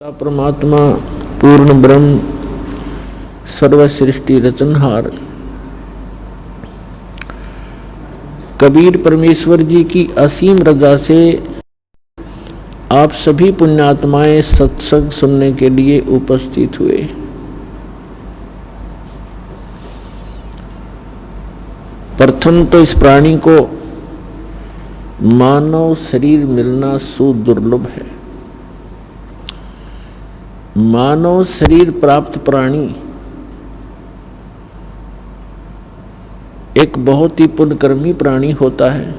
परमात्मा पूर्ण ब्रह्म सर्व सृष्टि रचनहार कबीर परमेश्वर जी की असीम रजा से आप सभी पुण्यात्माएं सत्संग सुनने के लिए उपस्थित हुए। प्रथम तो इस प्राणी को मानव शरीर मिलना सुदुर्लभ है। मानव शरीर प्राप्त प्राणी एक बहुत ही पुण्यकर्मी प्राणी होता है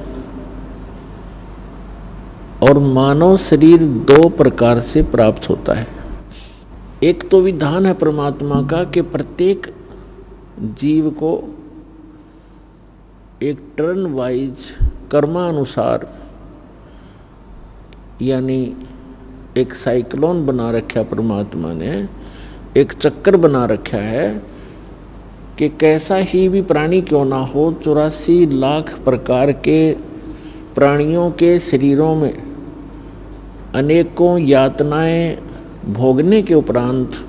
और मानव शरीर दो प्रकार से प्राप्त होता है। एक तो विधान है परमात्मा का कि प्रत्येक जीव को एक टर्न वाइज कर्मानुसार यानी एक साइक्लोन बना रखा परमात्मा ने, एक चक्कर बना रखा है कि कैसा ही भी प्राणी क्यों ना हो 84 लाख प्रकार के प्राणियों के शरीरों में अनेकों यातनाएं भोगने के उपरांत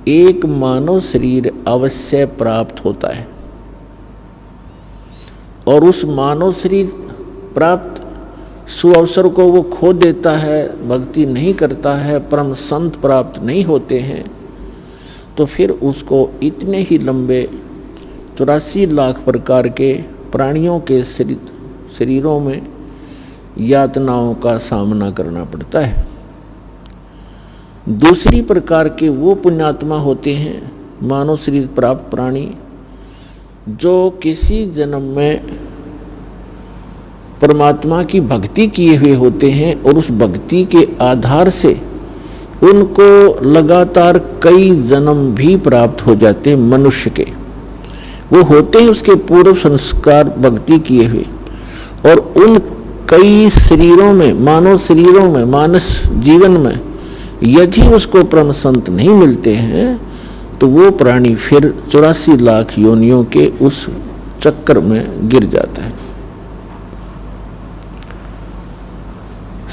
एक मानव शरीर अवश्य प्राप्त होता है और उस मानव शरीर प्राप्त सुअवसर को वो खो देता है, भक्ति नहीं करता है, परम संत प्राप्त नहीं होते हैं, तो फिर उसको इतने ही लंबे 84 लाख प्रकार के प्राणियों के शरीरों में यातनाओं का सामना करना पड़ता है। दूसरी प्रकार के वो पुण्यात्मा होते हैं मानव शरीर प्राप्त प्राणी जो किसी जन्म में परमात्मा की भक्ति किए हुए होते हैं और उस भक्ति के आधार से उनको लगातार कई जन्म भी प्राप्त हो जाते हैं। मनुष्य के वो होते हैं उसके पूर्व संस्कार भक्ति किए हुए और उन कई शरीरों में मानव शरीरों में मानस जीवन में यदि उसको परम संत नहीं मिलते हैं तो वो प्राणी फिर 84 लाख योनियों के उस चक्कर में गिर जाता है।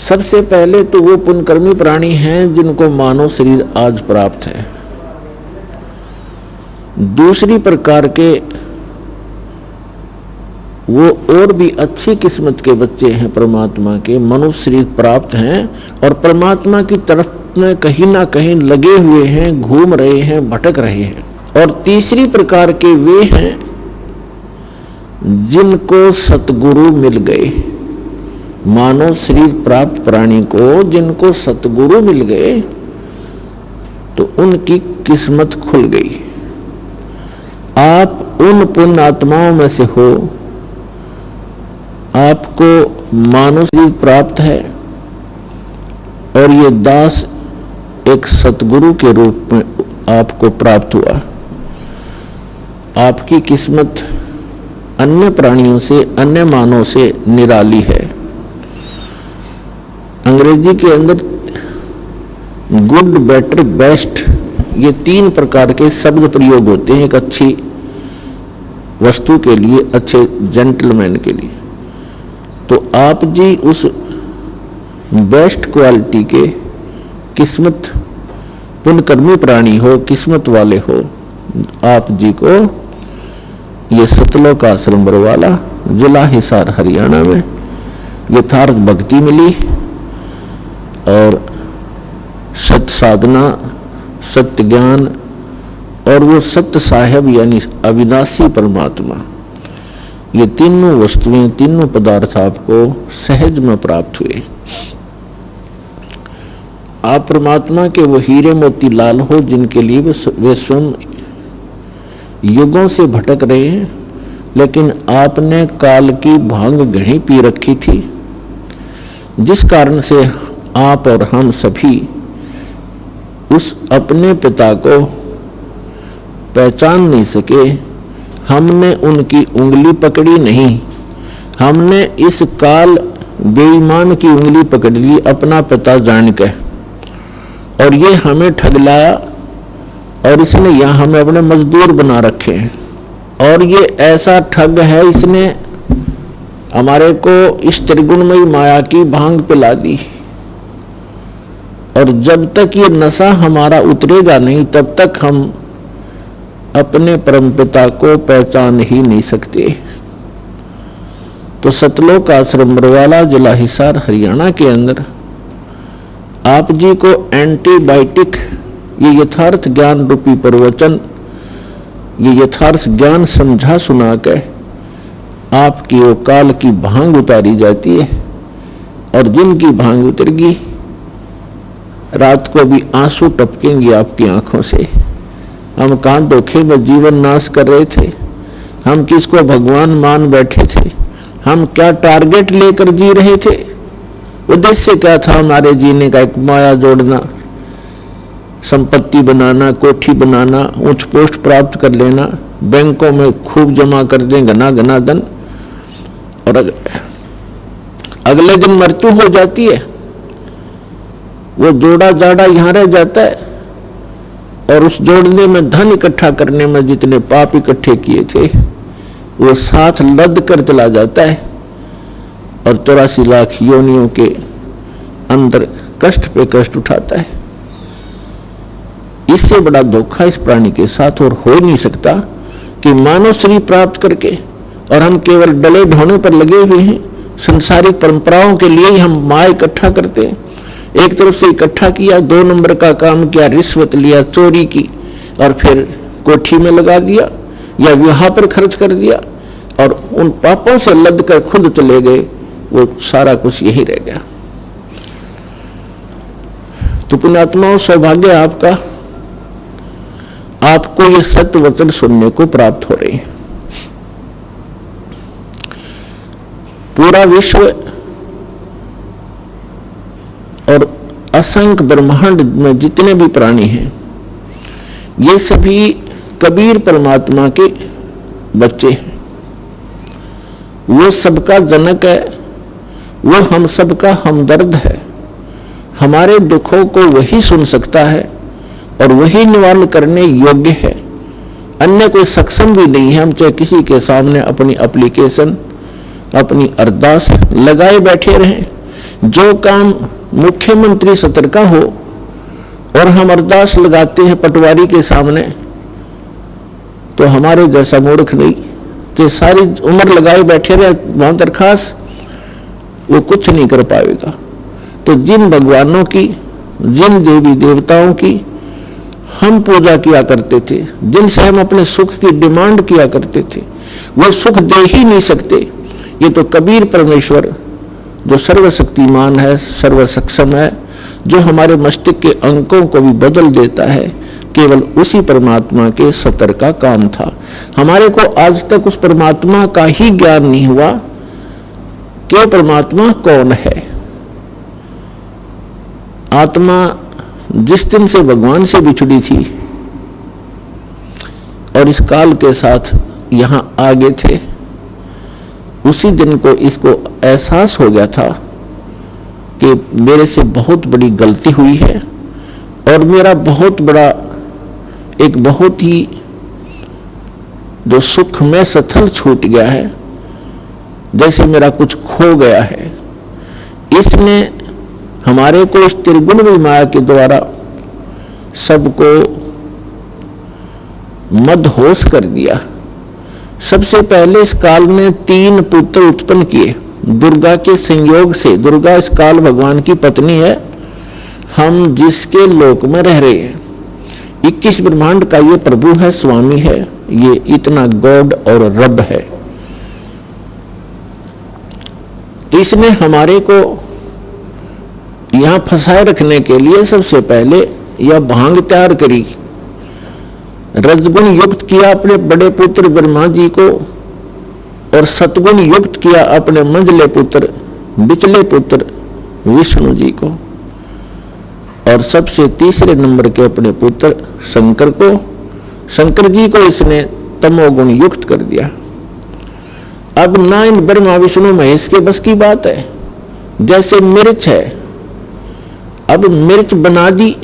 सबसे पहले तो वो पुण्यकर्मी प्राणी हैं जिनको मानव शरीर आज प्राप्त है। दूसरी प्रकार के वो और भी अच्छी किस्मत के बच्चे हैं परमात्मा के, मनुष्य शरीर प्राप्त हैं और परमात्मा की तरफ में कहीं ना कहीं लगे हुए हैं, घूम रहे हैं, भटक रहे हैं। और तीसरी प्रकार के वे हैं जिनको सतगुरु मिल गए। मानव शरीर प्राप्त प्राणी को जिनको सतगुरु मिल गए तो उनकी किस्मत खुल गई। आप उन पुण्य आत्माओं में से हो, आपको मानव शरीर प्राप्त है और ये दास एक सतगुरु के रूप में आपको प्राप्त हुआ। आपकी किस्मत अन्य प्राणियों से, अन्य मानव से निराली है। अंग्रेजी के अंदर गुड, बेटर, बेस्ट ये 3 प्रकार के शब्द प्रयोग होते हैं एक अच्छी वस्तु के लिए, अच्छे जेंटलमैन के लिए। तो आप जी उस बेस्ट क्वालिटी के किस्मत पुण्यकर्मी प्राणी हो, किस्मत वाले हो। आप जी को ये सतलोक आश्रम बरवाला जिला हिसार हरियाणा में यथार्थ भक्ति मिली और सत्य साधना, सत्य ज्ञान और वो सत्य साहेब यानी अविनाशी परमात्मा, ये तीनों वस्तुएं, तीनों पदार्थ आपको सहज में प्राप्त हुए। आप परमात्मा के वो हीरे मोती लाल हो जिनके लिए वे स्वयं युगों से भटक रहे हैं, लेकिन आपने काल की भांग घड़ी पी रखी थी जिस कारण से आप और हम सभी उस अपने पिता को पहचान नहीं सके। हमने उनकी उंगली पकड़ी नहीं, हमने इस काल बेईमान की उंगली पकड़ ली अपना पिता जान के, और ये हमें ठगलाया और इसने यहाँ हमें अपने मजदूर बना रखे हैं। और ये ऐसा ठग है, इसने हमारे को इस त्रिगुणमयी माया की भांग पिला दी और जब तक ये नशा हमारा उतरेगा नहीं तब तक हम अपने परमपिता को पहचान ही नहीं सकते। तो सतलोक आश्रम बरवाला, जिला हिसार, हरियाणा के अंदर आप जी को एंटीबायोटिक, ये यथार्थ ज्ञान रूपी प्रवचन, ये यथार्थ ज्ञान समझा सुना के आपकी वो काल की भांग उतारी जाती है। और जिनकी भांग उतरेगी रात को भी आंसू टपकेंगे आपकी आंखों से। हम कहाँ धोखे में जीवन नाश कर रहे थे, हम किसको भगवान मान बैठे थे, हम क्या टारगेट लेकर जी रहे थे, उद्देश्य क्या था हमारे जीने का? एक माया जोड़ना, संपत्ति बनाना, कोठी बनाना, उच्च पोस्ट प्राप्त कर लेना, बैंकों में खूब जमा कर दें घना घना धन, और अगले दिन मृत्यु हो जाती है। वो जोड़ा जाड़ा यहां रह जाता है और उस जोड़ने में, धन इकट्ठा करने में जितने पाप इकट्ठे किए थे वो साथ लद कर चला जाता है और 84 लाख योनियों के अंदर कष्ट पे कष्ट उठाता है। इससे बड़ा धोखा इस प्राणी के साथ और हो नहीं सकता कि मानव शरीर प्राप्त करके और हम केवल डले ढोने पर लगे हुए हैं। संसारिक परंपराओं के लिए ही हम माया इकट्ठा करते हैं। एक तरफ से इकट्ठा किया, 2 नंबर का काम किया, रिश्वत लिया, चोरी की और फिर कोठी में लगा दिया या विवाह पर खर्च कर दिया और उन पापों से लद कर खुद चले गए। वो सारा कुछ यही रह गया। तो पुण्यात्माओं, सौभाग्य आपका, आपको ये सत्य वचन सुनने को प्राप्त हो रहे हैं। पूरा विश्व और असंख्य ब्रह्मांड में जितने भी प्राणी हैं ये सभी कबीर परमात्मा के बच्चे हैं। वो सबका जनक है, वो हम सबका हमदर्द है। हमारे दुखों को वही सुन सकता है और वही निवारण करने योग्य है। अन्य कोई सक्षम भी नहीं है। हम चाहे किसी के सामने अपनी एप्लीकेशन, अपनी अरदास लगाए बैठे रहें, जो काम मुख्यमंत्री सतर का हो और हम अरदास लगाते हैं पटवारी के सामने, तो हमारे जैसा मूर्ख नहीं तो सारी उम्र लगाए बैठे रहे वहां दरखास्त, वो कुछ नहीं कर पाएगा। तो जिन भगवानों की, जिन देवी देवताओं की हम पूजा किया करते थे, जिनसे हम अपने सुख की डिमांड किया करते थे, वो सुख दे ही नहीं सकते। ये तो कबीर परमेश्वर जो सर्वशक्तिमान है, सर्व सक्षम है, जो हमारे मस्तिष्क के अंकों को भी बदल देता है, केवल उसी परमात्मा के सतर का काम था। हमारे को आज तक उस परमात्मा का ही ज्ञान नहीं हुआ कि परमात्मा कौन है। आत्मा जिस दिन से भगवान से बिछड़ी थी और इस काल के साथ यहां आगे थे, उसी दिन को इसको एहसास हो गया था कि मेरे से बहुत बड़ी गलती हुई है और मेरा बहुत बड़ा, एक बहुत ही जो सुख में सथल छूट गया है, जैसे मेरा कुछ खो गया है। इसने हमारे को इस त्रिगुण माया के द्वारा सबको मदहोश कर दिया। सबसे पहले इस काल में 3 पुत्र उत्पन्न किए दुर्गा के संयोग से। दुर्गा इस काल भगवान की पत्नी है, हम जिसके लोक में रह रहे हैं। 21 ब्रह्मांड का ये प्रभु है, स्वामी है, ये इतना गॉड और रब है। तो इसने हमारे को यहां फंसाए रखने के लिए सबसे पहले यह भांग तैयार करी, रजगुण युक्त किया अपने बड़े पुत्र ब्रह्मा जी को और सतगुण युक्त किया अपने मंझले पुत्र, बिचले पुत्र विष्णु जी को, और सबसे तीसरे नंबर के अपने पुत्र शंकर को, शंकर जी को इसने तमोगुण युक्त कर दिया। अब ना इन ब्रह्मा विष्णु महेश के बस की बात है। जैसे मिर्च है, अब मिर्च बना दी,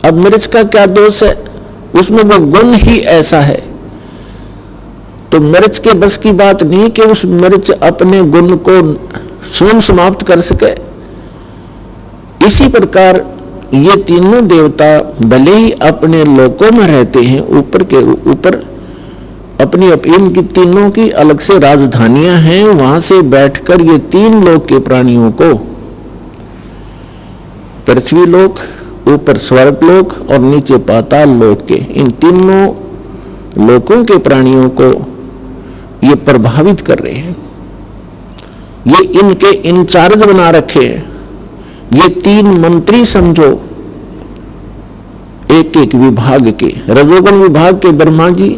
अब मिर्च का क्या दोष है, उसमें वो गुण ही ऐसा है। तो मिर्च के बस की बात नहीं कि उस मिर्च अपने गुण को स्वयं समाप्त कर सके। इसी प्रकार ये तीनों देवता भले ही अपने लोकों में रहते हैं, ऊपर के ऊपर अपनी इनकी तीनों की अलग से राजधानियां हैं, वहां से बैठकर ये तीन लोक के प्राणियों को, पृथ्वी लोक, ऊपर स्वर्ग लोक और नीचे पाताल लोक के, इन तीनों लोकों के प्राणियों को ये प्रभावित कर रहे हैं। ये इनके इंचार्ज बना रखे हैं। ये तीन मंत्री समझो, एक एक विभाग के, रजोगुण विभाग के ब्रह्मा जी,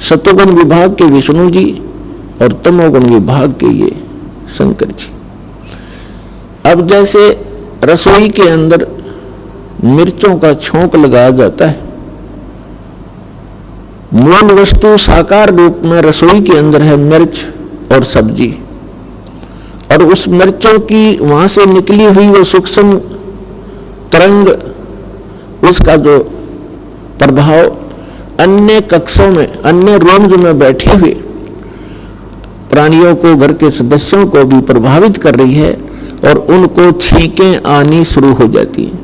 सतोगुण विभाग के विष्णु जी और तमोगुण विभाग के ये शंकर जी। अब जैसे रसोई के अंदर मिर्चों का छोंक लगाया जाता है, मूल वस्तु साकार रूप में रसोई के अंदर है मिर्च और सब्जी, और उस मिर्चों की वहां से निकली हुई वो सूक्ष्म तरंग, उसका जो प्रभाव अन्य कक्षों में, अन्य रूम्स में बैठे हुए प्राणियों को, घर के सदस्यों को भी प्रभावित कर रही है और उनको छींकें आनी शुरू हो जाती हैं।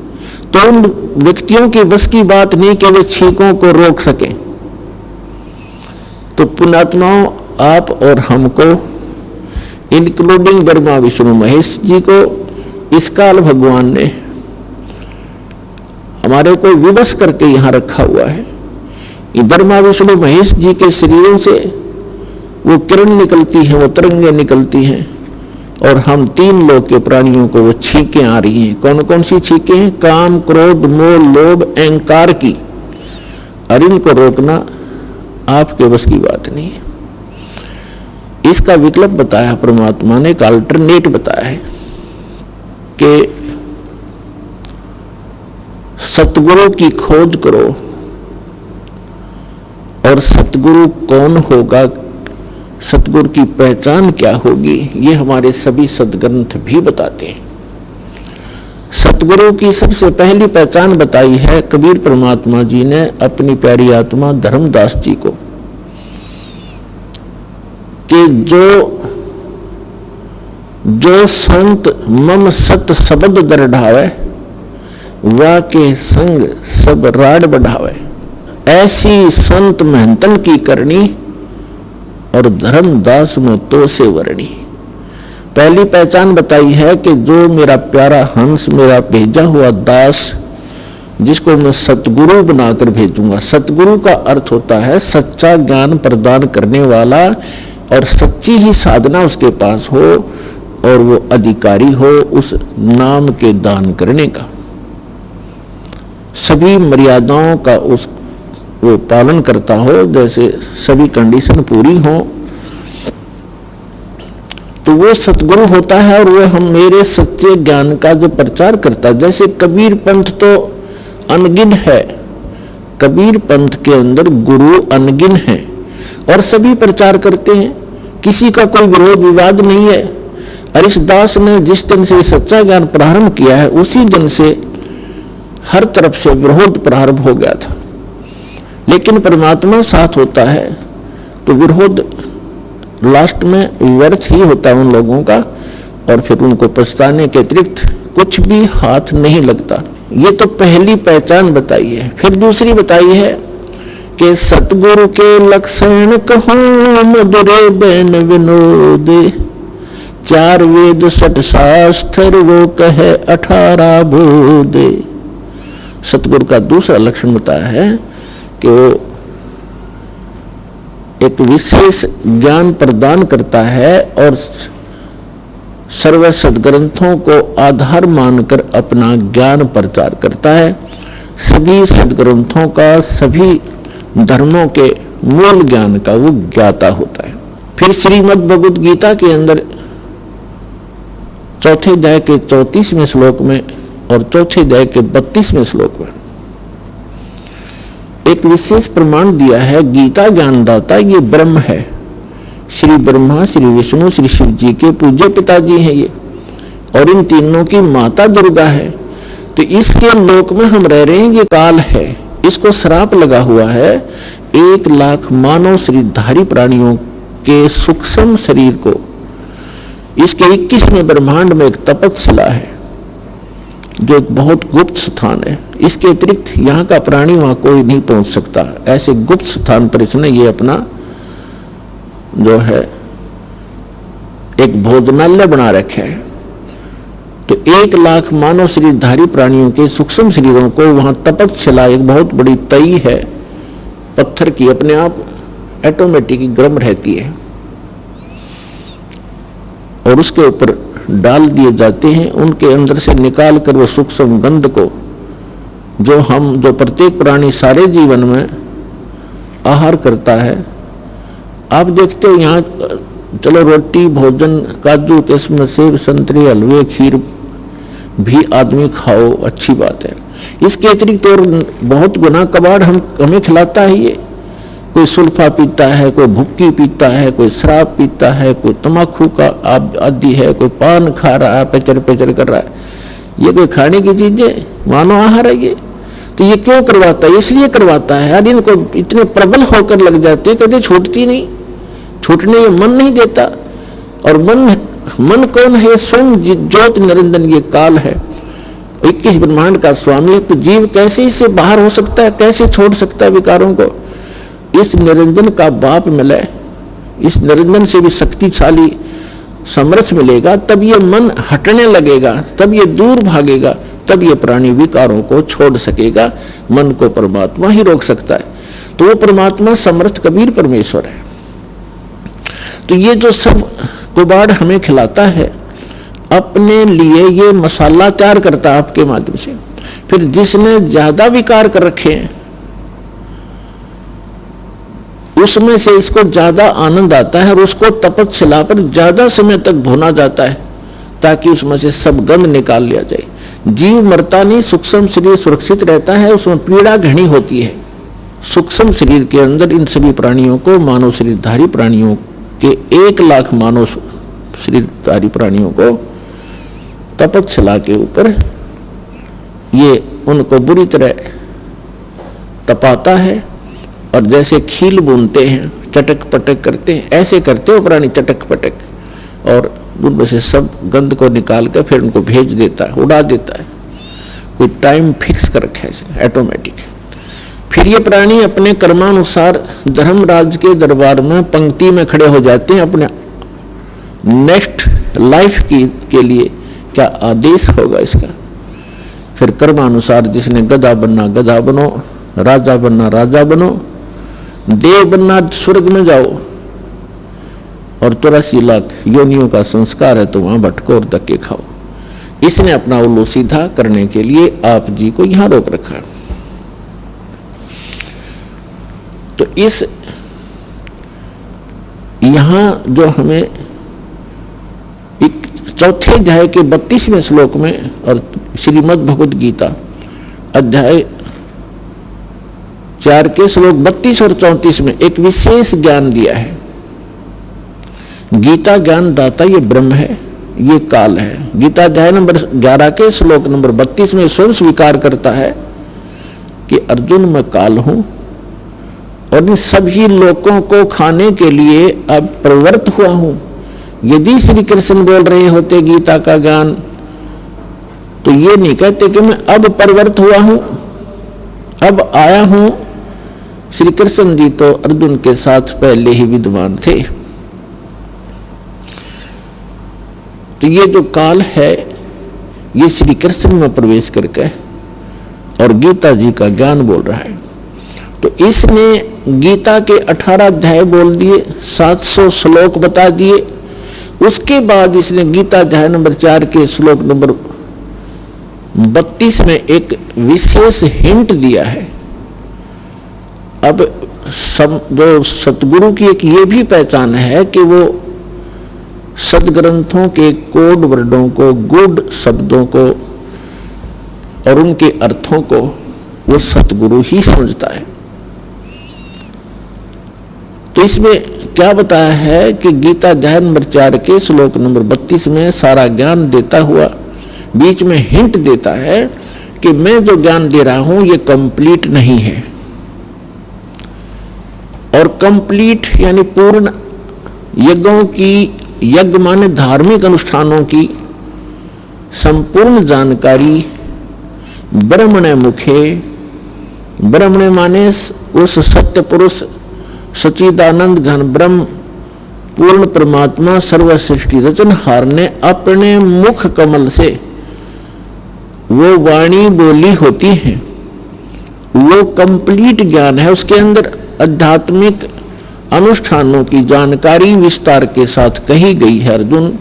तो उन व्यक्तियों की बस की बात नहीं कि वे छींकों को रोक सकें। तो पुण्यात्माओं, आप और हमको, इंक्लूडिंग ब्रह्मा विष्णु महेश जी को, इस काल भगवान ने हमारे को विवश करके यहां रखा हुआ है। ब्रह्मा विष्णु महेश जी के शरीरों से वो किरण निकलती है, वो तरंगें निकलती हैं, और हम तीन लोक के प्राणियों को वो छींकें आ रही हैं। कौन कौन सी छींकें हैं? काम, क्रोध, मोह, लोभ, अहंकार की। और इनको रोकना आपके बस की बात नहीं है। इसका विकल्प बताया परमात्मा ने, एक अल्टरनेट बताया है कि सतगुरु की खोज करो। और सतगुरु कौन होगा, सतगुरु की पहचान क्या होगी, ये हमारे सभी सदग्रंथ भी बताते हैं। सतगुरु की सबसे पहली पहचान बताई है कबीर परमात्मा जी ने अपनी प्यारी आत्मा धर्मदास जी को, कि जो संत मम सत शब्द दृढ़ावे, वा के संग सब राड बढ़ावे। ऐसी संत महंतन की करनी और धर्मदास में तो से वर्णी। पहली पहचान बताई है कि जो मेरा प्यारा हंस, मेरा भेजा हुआ दास, जिसको मैं सतगुरु बनाकर भेजूंगा। सतगुरु का अर्थ होता है सच्चा ज्ञान प्रदान करने वाला, और सच्ची ही साधना उसके पास हो और वो अधिकारी हो उस नाम के दान करने का, सभी मर्यादाओं का उस वो पालन करता हो, जैसे सभी कंडीशन पूरी हो, तो वो सतगुरु होता है। और वो हम मेरे सच्चे ज्ञान का जो प्रचार करता है, जैसे कबीर पंथ तो अनगिन है, कबीर पंथ के अंदर गुरु अनगिन है और सभी प्रचार करते हैं, किसी का कोई विरोध विवाद नहीं है। और इस दास ने जिस दिन से सच्चा ज्ञान प्रारंभ किया है, उसी दिन से हर तरफ से विरोध प्रारंभ हो गया था। लेकिन परमात्मा साथ होता है तो विरोध लास्ट में व्यर्थ ही होता है उन लोगों का, और फिर उनको पछताने के अतिरिक्त कुछ भी हाथ नहीं लगता। ये तो पहली पहचान बताई है। फिर दूसरी बताई है कि सतगुरु के लक्षण कहूं मधुरे बैन विनोद, 4 वेद 6 शास्त्र वो कहे 18 बोध। सतगुरु का दूसरा लक्षण बताया है कि वो एक विशेष ज्ञान प्रदान करता है और सर्व सदग्रंथों को आधार मानकर अपना ज्ञान प्रचार करता है। सभी सदग्रंथों का, सभी धर्मों के मूल ज्ञान का वो ज्ञाता होता है। फिर श्रीमद् भगवद गीता के अंदर चौथे अध्याय के 34वें श्लोक में और चौथे अध्याय के 32वें श्लोक में एक विशेष प्रमाण दिया है। गीता ज्ञानदाता ये ब्रह्म है, श्री ब्रह्मा, श्री विष्णु, श्री शिव जी के पूज्य पिताजी हैं ये, और इन तीनों की माता दुर्गा है। तो इसके लोक में हम रह रहे हैं, ये काल है, इसको श्राप लगा हुआ है। 1 लाख मानव शरीरधारी प्राणियों के सूक्ष्म शरीर को, इसके 21वें ब्रह्मांड में एक तपस्शिला है, जो एक बहुत गुप्त स्थान है। इसके अतिरिक्त यहाँ का प्राणी वहाँ कोई नहीं पहुँच सकता। ऐसे गुप्त स्थान पर इसने ये अपना जो है एक भोजनालय बना रखे है। तो 1 लाख मानव शरीरधारी प्राणियों के सूक्ष्म शरीरों को वहाँ तपस्या, एक बहुत बड़ी तई है पत्थर की, अपने आप ऑटोमेटिक गर्म रहती है, और उसके ऊपर डाल दिए जाते हैं। उनके अंदर से निकाल कर वो सूक्ष्म गंध को जो प्रत्येक प्राणी सारे जीवन में आहार करता है। आप देखते हो यहाँ चलो रोटी, भोजन, काजू, किस्म, सेब, संतरे, हलवे, खीर भी आदमी खाओ, अच्छी बात है। इसके अतिरिक्त और बहुत गुना कबाड़ हमें खिलाता है। ये कोई सुल्फा पीता है, कोई भुक्की पीता है, कोई शराब पीता है, कोई तम्बाकू का आदी है, कोई पान खा रहा है, पेचर पेचर कर रहा है। ये कोई खाने की चीज है? मानव आहार है ये। तो ये क्यों करवाता है? इसलिए करवाता है यार, इनको इतने प्रबल होकर लग जाते हैं, कभी छूटती नहीं, छूटने ये मन नहीं देता। और मन कौन है? स्वयं ज्योत निरंजन, ये काल है, 21 ब्रह्मांड का स्वामी। तो जीव कैसे इससे बाहर हो सकता है, कैसे छोड़ सकता है विकारों को? इस निरंजन का बाप मिले, इस निरंजन से भी शक्तिशाली समरस मिलेगा, तब ये मन हटने लगेगा, तब ये दूर भागेगा, तब ये प्राणी विकारों को छोड़ सकेगा। मन को परमात्मा ही रोक सकता है। तो वो परमात्मा समर्थ कबीर परमेश्वर है। तो ये जो सब कुबाड़ हमें खिलाता है, अपने लिए ये मसाला तैयार करता है आपके माध्यम से। फिर जिसने ज्यादा विकार कर रखे हैं उसमें से इसको ज्यादा आनंद आता है, और उसको तपस्या पर ज्यादा समय तक भुना जाता है, ताकि उसमें से सब गंध निकाल लिया जाए। जीव मरता नहीं, सूक्ष्म शरीर सुरक्षित रहता है, उसमें पीड़ा घनी होती है। सूक्ष्म शरीर के अंदर इन सभी प्राणियों को, मानव शरीरधारी प्राणियों के 1 लाख मानव शरीरधारी प्राणियों को तपस्या के ऊपर ये उनको बुरी तरह तपाता है। और जैसे खील बुनते हैं, चटक पटक करते हैं, ऐसे करते हो प्राणी चटक पटक, और उनमें से सब गंध को निकाल कर फिर उनको भेज देता है, उड़ा देता है। कोई टाइम फिक्स कर रखा है ऑटोमेटिक। फिर ये प्राणी अपने कर्मानुसार धर्मराज के दरबार में पंक्ति में खड़े हो जाते हैं। अपने नेक्स्ट लाइफ के लिए क्या आदेश होगा इसका। फिर कर्मानुसार जिसने गधा बनना गधा बनो, राजा बनना राजा बनो, देव बनना स्वर्ग में जाओ, और 83 लाख योनियों का संस्कार है तो वहां भटको और धक्के खाओ। इसने अपना उल्लू सीधा करने के लिए आप जी को यहां रोक रखा। तो इस यहां जो हमें एक चौथे अध्याय के 32वें श्लोक में और श्रीमद् भगवद गीता अध्याय 4 के श्लोक 32 और 34 में एक विशेष ज्ञान दिया है। गीता ज्ञान दाता ये ब्रह्म है, ये काल है। गीता अध्याय नंबर 11 के श्लोक नंबर 32 में स्वयं स्वीकार करता है कि अर्जुन मैं काल हूं और इन सभी लोगों को खाने के लिए अब प्रवृत्त हुआ हूं। यदि श्री कृष्ण बोल रहे होते गीता का ज्ञान तो ये नहीं कहते कि मैं अब प्रवृत्त हुआ हूं, अब आया हूं। श्री कृष्ण जी तो अर्जुन के साथ पहले ही विद्वान थे। तो ये जो काल है ये श्री कृष्ण में प्रवेश करके और गीता जी का ज्ञान बोल रहा है। तो इसने गीता के 18 अध्याय बोल दिए, 700 श्लोक बता दिए। उसके बाद इसने गीता अध्याय नंबर 4 के श्लोक नंबर 32 में एक विशेष हिंट दिया है। अब जो सतगुरु की एक ये भी पहचान है कि वो सदग्रंथों के कोड वर्डों को, गुड शब्दों को और उनके अर्थों को वो सतगुरु ही समझता है। तो इसमें क्या बताया है कि गीता अध्याय नंबर 4 के श्लोक नंबर 32 में सारा ज्ञान देता हुआ बीच में हिंट देता है कि मैं जो ज्ञान दे रहा हूं ये कंप्लीट नहीं है। और कंप्लीट यानी पूर्ण यज्ञों की, यज्ञ माने धार्मिक अनुष्ठानों की संपूर्ण जानकारी ब्रह्मणे मुखे, ब्रह्मणे माने उस सत्य पुरुष सच्चिदानंद घन ब्रह्म पूर्ण परमात्मा सर्व सृष्टि रचनहार ने अपने मुख कमल से वो वाणी बोली होती है। वो कंप्लीट ज्ञान है, उसके अंदर आध्यात्मिक अनुष्ठानों की जानकारी विस्तार के साथ कही गई है अर्जुन।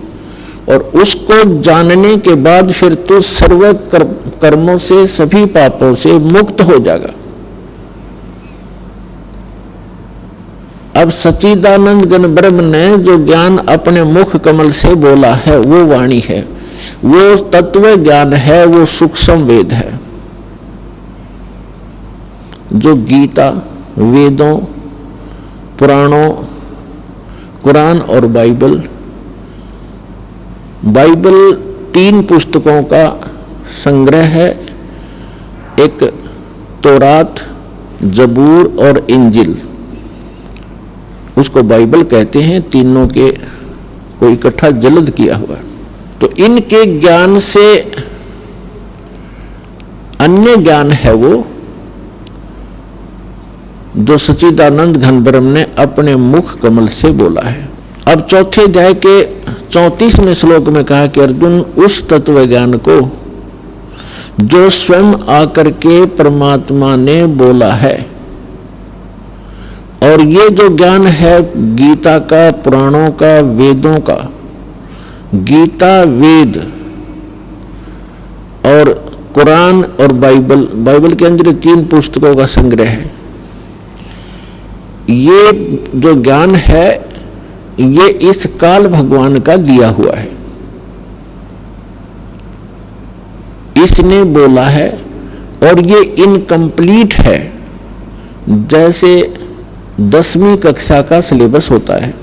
और उसको जानने के बाद फिर तो सर्व कर्मों से, सभी पापों से मुक्त हो जाएगा। अब सच्चिदानंद घन ब्रह्म ने जो ज्ञान अपने मुख कमल से बोला है वो वाणी है, वो तत्व ज्ञान है, वो सूक्ष्म वेद है। जो गीता, वेदों, पुराणों, कुरान और बाइबल 3 पुस्तकों का संग्रह है। एक तौरात, जबूर और इंजिल, उसको बाइबल कहते हैं। तीनों के को इकट्ठा जल्द किया हुआ। तो इनके ज्ञान से अन्य ज्ञान है वो जो सच्चिदानंद घन ब्रह्म ने अपने मुख कमल से बोला है। अब चौथे अध्याय के 34वें श्लोक में कहा कि अर्जुन उस तत्व ज्ञान को जो स्वयं आकर के परमात्मा ने बोला है, और ये जो ज्ञान है गीता का, पुराणों का, वेदों का, गीता, वेद और कुरान और बाइबल के अंदर 3 पुस्तकों का संग्रह है। ये जो ज्ञान है ये इस काल भगवान का दिया हुआ है, इसने बोला है और ये इनकम्प्लीट है। जैसे 10वीं कक्षा का सिलेबस होता है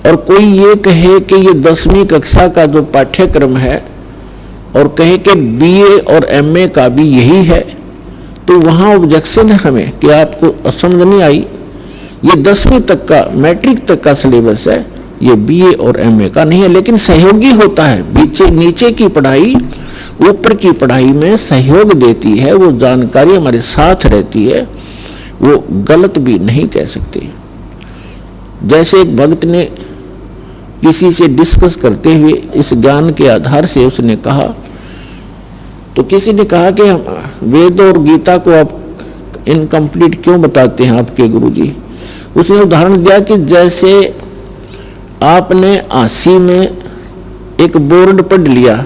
और कोई ये कहे कि ये 10वीं कक्षा का जो पाठ्यक्रम है और कहे कि बीए और एमए का भी यही है, तो वहाँ ऑब्जेक्शन है हमें कि आपको समझ नहीं आई। ये 10वीं तक का, मैट्रिक तक का सिलेबस है, ये बीए और एमए का नहीं है, लेकिन सहयोगी होता है। नीचे की पढ़ाई ऊपर की पढ़ाई में सहयोग देती है, वो जानकारी हमारे साथ रहती है, वो गलत भी नहीं कह सकते। जैसे एक भक्त ने किसी से डिस्कस करते हुए इस ज्ञान के आधार से उसने कहा, तो किसी ने कहा कि वेद और गीता को आप इनकम्प्लीट क्यों बताते हैं आपके गुरुजी। उसने उदाहरण दिया कि जैसे आपने आसी में एक बोर्ड पढ़ लिया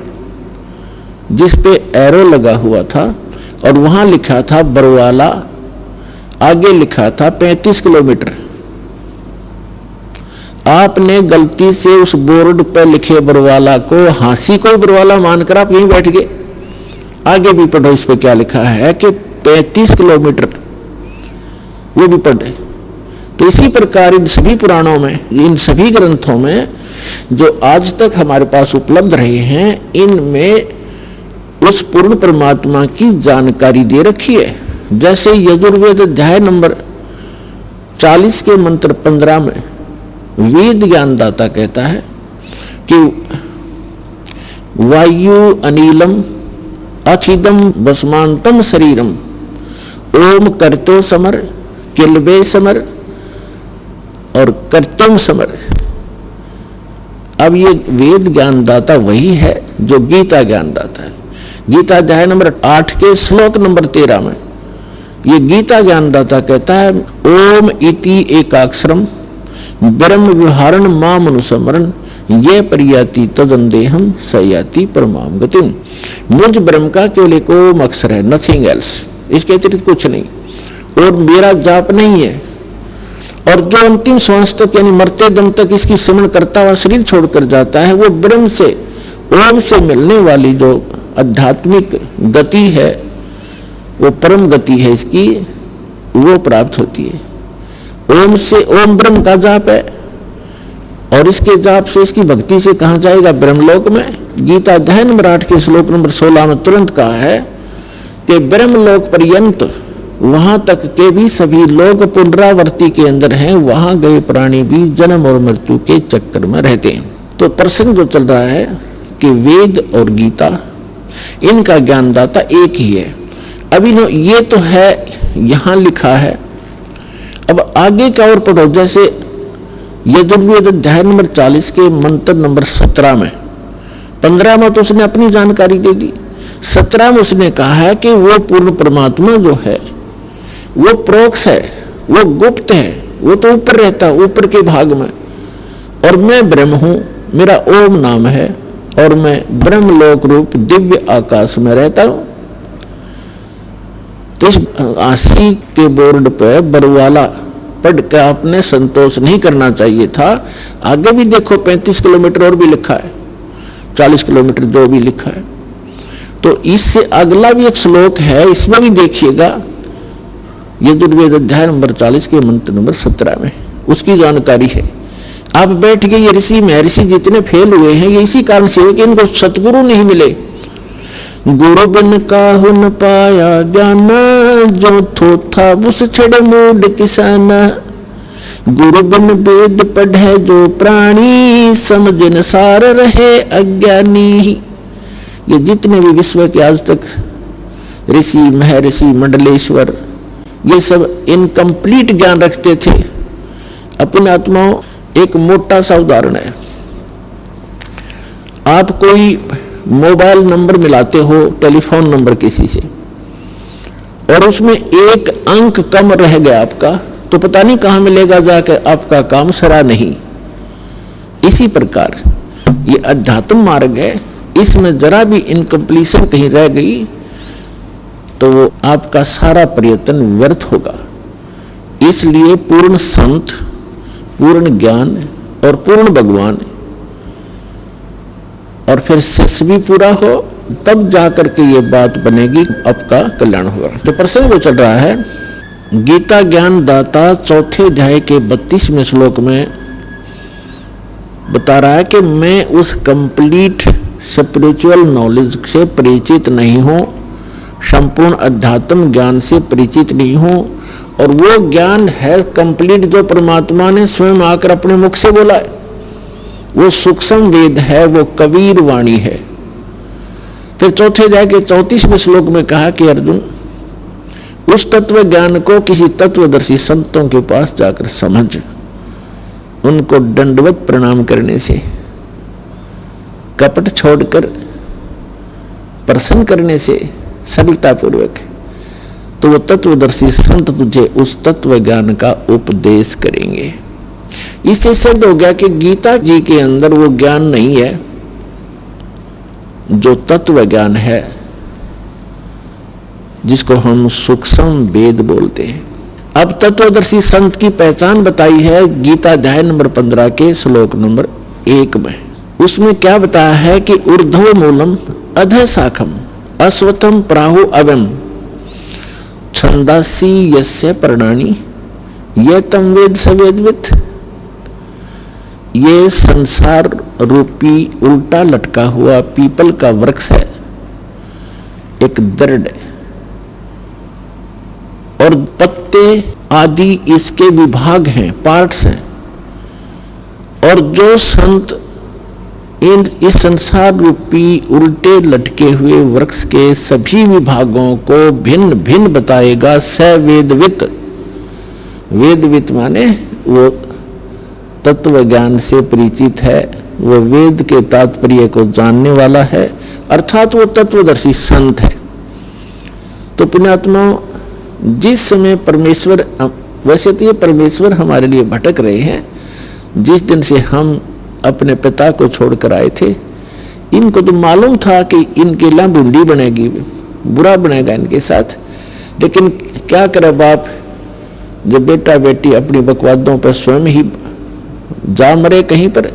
जिस पे एरो लगा हुआ था और वहां लिखा था बरवाला, आगे लिखा था 35 किलोमीटर। आपने गलती से उस बोर्ड पर लिखे बरवाला को हांसी को बरवाला मानकर आप यहीं बैठ गए। आगे भी पढ़ो इस पे क्या लिखा है कि 35 किलोमीटर, वो भी पढ़े। तो इसी प्रकार इन सभी पुराणों में, इन सभी ग्रंथों में जो आज तक हमारे पास उपलब्ध रहे हैं, इनमें उस पूर्ण परमात्मा की जानकारी दे रखी है। जैसे यजुर्वेद अध्याय नंबर 40 के मंत्र 15 में वेद ज्ञानदाता कहता है कि वायु अनिलम अचिदम भस्मांतम शरीरम ओम कर्तो समर किलबे समर और कर्तम समर। अब ये वेद ज्ञानदाता वही है जो गीता ज्ञानदाता है। गीता अध्याय नंबर 8 के श्लोक नंबर 13 में ये गीता ज्ञानदाता कहता है ओम इति एकाक्षरम ब्रह्म विहारण माम अनुस्मरण ये परियाति तदंदेहम सयाति परमाम गतिम। मुझ ब्रह्म का केवल एक ओम अक्षर है, नथिंग एल्स, इसके अतिरिक्त कुछ नहीं, और मेरा जाप नहीं है। और जो अंतिम श्वास तक यानी मरते दम तक इसकी स्मरण करता हुआ शरीर छोड़कर जाता है, वो ब्रह्म से, ओम से मिलने वाली जो आध्यात्मिक गति है, वो परम गति है इसकी, वो प्राप्त होती है। ओम से, ओम ब्रह्म का जाप है और इसके जाप से, इसकी भक्ति से कहाँ जाएगा? ब्रह्मलोक में। गीता अध्याय नंबर 8 के श्लोक नंबर 16 में तुरंत कहा है कि ब्रह्मलोक पर्यंत, वहां तक के भी सभी लोग पुनरावर्ती के अंदर हैं, वहां गए प्राणी भी जन्म और मृत्यु के चक्कर में रहते हैं। तो प्रसंग जो चल रहा है कि वेद और गीता इनका ज्ञानदाता एक ही है। अभी ये तो है यहां लिखा है। अब आगे का और पढ़ो, जैसे यजुर्वेद अध्याय नंबर 40 के मंत्र नंबर 17 में, 15 में तो उसने अपनी जानकारी दे दी, 17 में उसने कहा है कि वो पूर्ण परमात्मा जो है वो प्रोक्ष है, वो गुप्त है, वो तो ऊपर रहता है, ऊपर के भाग में, और मैं ब्रह्म हूं, मेरा ओम नाम है, और मैं ब्रह्मलोक रूप दिव्य आकाश में रहता हूं। तो इस 80 के बोर्ड पे बरवाला पढ़ के आपने संतोष नहीं करना चाहिए था। आगे भी देखो 35 किलोमीटर और भी लिखा है, 40 किलोमीटर जो भी लिखा है। तो इससे अगला भी एक श्लोक है, इसमें भी देखिएगा, यजुर्वेद अध्याय नंबर 40 के मंत्र नंबर 17 में उसकी जानकारी है। आप बैठ गए, ये ऋषि महर्षि जितने फेल हुए हैं ये इसी कारण से है कि इनको सतगुरु नहीं मिले। गुरु बिन काहु न पाया ज्ञान, जो थोथा बुस छड़े मूड किसाना। गुरु बिन वेद पढ़े जो प्राणी, समझ न सार रहे अज्ञानी। ये जितने भी विश्व के आज तक ऋषि महर्षि मंडलेश्वर ये सब इनकम्प्लीट ज्ञान रखते थे अपने आत्माओं। एक मोटा सा उदाहरण है, आप कोई मोबाइल नंबर मिलाते हो टेलीफोन नंबर किसी से, और उसमें एक अंक कम रह गया आपका, तो पता नहीं कहां मिलेगा जाकर, आपका काम सरा नहीं। इसी प्रकार ये अध्यात्म मार्ग है, इसमें जरा भी इनकम्प्लीशन कहीं रह गई तो वो आपका सारा प्रयत्न व्यर्थ होगा। इसलिए पूर्ण संत, पूर्ण ज्ञान और पूर्ण भगवान, और फिर शिष्य भी पूरा हो, तब जाकर के ये बात बनेगी, आपका कल्याण होगा। तो प्रसंग वो चल रहा है, गीता ज्ञान दाता चौथे अध्याय के 32वें श्लोक में बता रहा है कि मैं उस कंप्लीट स्पिरिचुअल नॉलेज से परिचित नहीं हूं, संपूर्ण अध्यात्म ज्ञान से परिचित नहीं हूं, और वो ज्ञान है कंप्लीट जो परमात्मा ने स्वयं आकर अपने मुख से बोला है। वो सूक्ष्म वेद है, वो कबीर वाणी है। फिर चौथे अध्याय के 34वें श्लोक में कहा कि अर्जुन, उस तत्व ज्ञान को किसी तत्वदर्शी संतों के पास जाकर समझ, उनको दंडवत प्रणाम करने से, कपट छोड़कर प्रसन्न करने से, सरलतापूर्वक, तो वो तत्वदर्शी संत तुझे उस तत्व ज्ञान का उपदेश करेंगे। इससे सिद्ध हो गया कि गीता जी के अंदर वो ज्ञान नहीं है जो तत्व ज्ञान है, जिसको हम सूक्ष्म वेद बोलते हैं। अब तत्वदर्शी संत की पहचान बताई है गीता अध्याय नंबर 15 के श्लोक नंबर 1 में। उसमें क्या बताया है कि ऊर्ध्व मूलम अधः शाखम अश्वत्थम प्राहु अवम छंदासी यस्य पर्णानि ये तम वेद सवेदवित। ये संसार रूपी उल्टा लटका हुआ पीपल का वृक्ष है, एक दृढ़, और पत्ते आदि इसके विभाग हैं, पार्ट्स हैं। और जो संत इस संसार रूपी उल्टे लटके हुए वृक्ष के सभी विभागों को भिन्न भिन्न बताएगा, स वेदवित। वेदवित माने वो तत्व ज्ञान से परिचित है, वो वेद के तात्पर्य को जानने वाला है, अर्थात वो तत्वदर्शी संत है। तो पुण्यात्मा, जिस समय परमेश्वर, वैसे तो ये परमेश्वर हमारे लिए भटक रहे हैं, जिस दिन से हम अपने पिता को छोड़कर आए थे, इनको तो मालूम था कि इनके लिए ढूंढी बनेगी, बुरा बनेगा इनके साथ, लेकिन क्या करे बाप, जब बेटा बेटी अपनी बकवादों पर स्वयं ही जा मरे कहीं पर।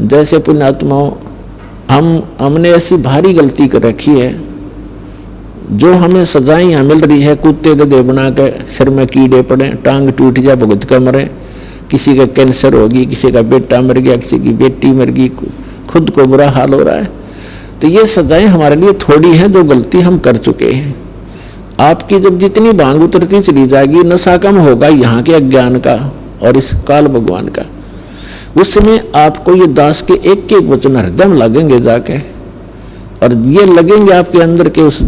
जैसे पुण्यात्माओं, हमने ऐसी भारी गलती कर रखी है, जो हमें सजाएं यहाँ मिल रही है, कुत्ते गधे बना के सिर में कीड़े पड़े, टांग टूट जाए, भुगत कर मरे, किसी का कैंसर होगी, किसी का बेटा मर गया, किसी की बेटी मर गई, खुद को बुरा हाल हो रहा है। तो ये सजाएं हमारे लिए थोड़ी हैं जो गलती हम कर चुके हैं। आपकी जब जितनी भांग उतरती चली जाएगी, नशा कम होगा यहाँ के अज्ञान का और इस काल भगवान का, उस समय आपको ये दास के एक एक वचन हृदय में लगेंगे जाके, और ये लगेंगे आपके अंदर के उस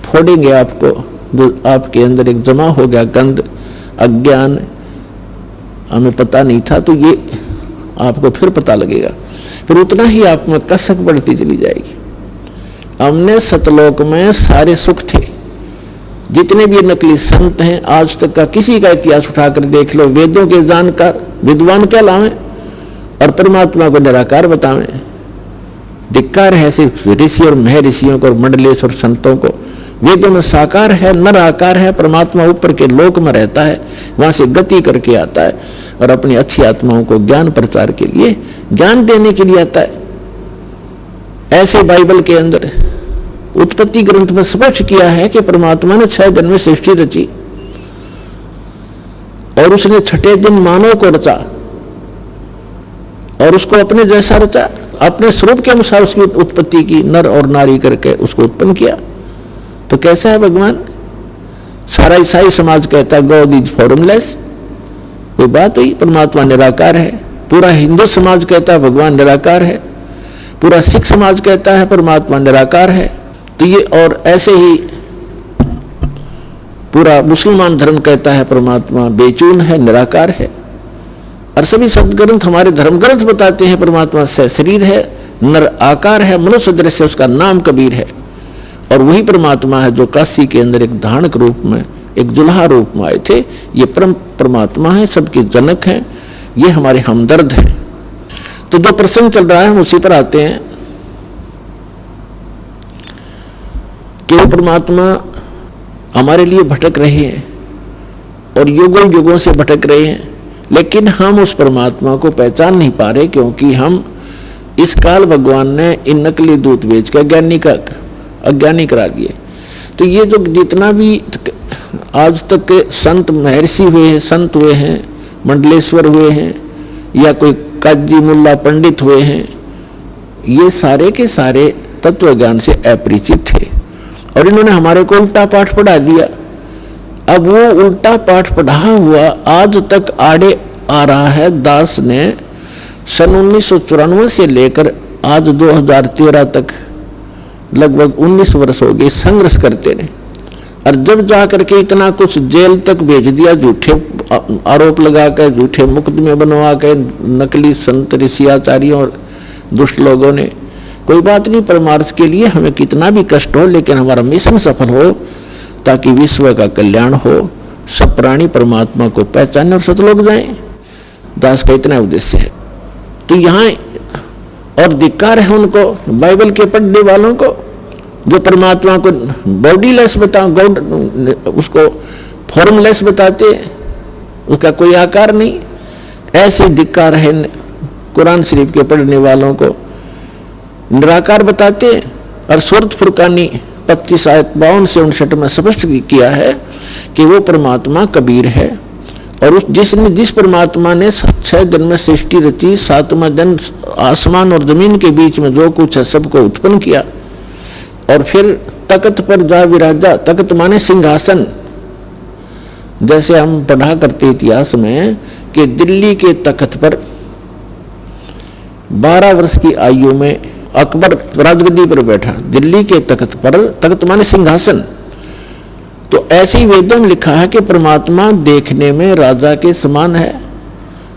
फोड़ेंगे आपको, जो आपके अंदर एक जमा हो गया गंध, अज्ञान, हमें पता नहीं था, तो ये आपको फिर पता लगेगा। फिर उतना ही आप में कसक बढ़ती चली जाएगी। हमने सतलोक में सारे सुख थे। जितने भी नकली संत हैं आज तक का किसी का इतिहास उठाकर देख लो, वेदों के जानकार विद्वान क्या लावें और परमात्मा को निराकार बतावें। धिक्कार है सिर्फ ऋषि और महर्षियों को और मंडलेश्वर संतों को। वेदों में साकार है, नर आकार है, परमात्मा ऊपर के लोक में रहता है, वहां से गति करके आता है और अपनी अच्छी आत्माओं को ज्ञान प्रचार के लिए, ज्ञान देने के लिए आता है। ऐसे बाइबल के अंदर उत्पत्ति ग्रंथ में स्पष्ट किया है कि परमात्मा ने 6 दिन में सृष्टि रची और उसने छठे दिन मानव को रचा और उसको अपने जैसा रचा, अपने स्वरूप के अनुसार उसकी उत्पत्ति की, नर और नारी करके उसको उत्पन्न किया। तो कैसा है भगवान? सारा ईसाई समाज कहता है गॉड इज फॉर्मलेस, कोई बात हुई, परमात्मा निराकार है। पूरा हिंदू समाज कहता है भगवान निराकार है, पूरा सिख समाज कहता है परमात्मा निराकार है। तो ये और ऐसे ही पूरा मुसलमान धर्म कहता है परमात्मा बेचून है, निराकार है। और सभी सदग्रंथ हमारे धर्म ग्रंथ बताते हैं परमात्मा से शरीर है, नर आकार है, मनुष्य दृश्य, उसका नाम कबीर है। और वही परमात्मा है जो काशी के अंदर एक धानक रूप में, एक जुल्हा रूप में आए थे। ये परम परमात्मा है, सबके जनक हैं, ये हमारे हमदर्द हैं। तो जो प्रसंग चल रहा है हम उसी पर आते हैं कि वो परमात्मा हमारे लिए भटक रहे हैं और युगों युगों से भटक रहे हैं, लेकिन हम उस परमात्मा को पहचान नहीं पा रहे, क्योंकि हम इस काल भगवान ने इन नकली दूत बेच के अज्ञानी करा दिए। तो ये जो जितना भी आज तक के संत महर्षि हुए हैं, संत हुए हैं, मंडलेश्वर हुए हैं, या कोई काजी मुल्ला पंडित हुए हैं, ये सारे के सारे तत्व ज्ञान से अपरिचित थे और इन्होंने हमारे को उल्टा पाठ पढ़ा दिया। अब वो उल्टा पाठ पढ़ा हुआ आज तक आड़े आ रहा है। दास ने सन 1994 से लेकर आज 2013 तक लगभग 19 वर्ष हो गए संघर्ष करते रहे, और जब जाकर के इतना कुछ जेल तक भेज दिया, झूठे आरोप लगा कर, झूठे मुकदमे बनवा के, नकली संत ऋषि आचार्यों और दुष्ट लोगों ने। कोई बात नहीं, परमार्थ के लिए हमें कितना भी कष्ट हो, लेकिन हमारा मिशन सफल हो, ताकि विश्व का कल्याण हो, सब प्राणी परमात्मा को पहचाने और सतलोक जाएं। दास का इतना उद्देश्य है। तो यहाँ और धिक्कार है उनको, बाइबल के पढ़ने वालों को, जो परमात्मा को बॉडीलेस उसको फॉर्मलेस बताते, उसका कोई आकार नहीं। ऐसे धिक्कार है कुरान शरीफ के पढ़ने वालों को, निराकार बताते। और सूरत फुरकानी 25 आयत 52 से 59 में स्पष्ट किया है कि वो परमात्मा कबीर है, और जिस परमात्मा ने 6 दिन में सृष्टि रची, 7वां दिन आसमान और जमीन के बीच में जो कुछ है सबको उत्पन्न किया, और फिर तख्त पर जा विराजा। तख्त माने सिंहासन। जैसे हम पढ़ा करते इतिहास में कि दिल्ली के तख्त पर 12 वर्ष की आयु में अकबर राजगद्दी पर बैठा। दिल्ली के तख्त पर, तख्त माने सिंहासन। तो ऐसे ही वेदों में लिखा है कि परमात्मा देखने में राजा के समान है,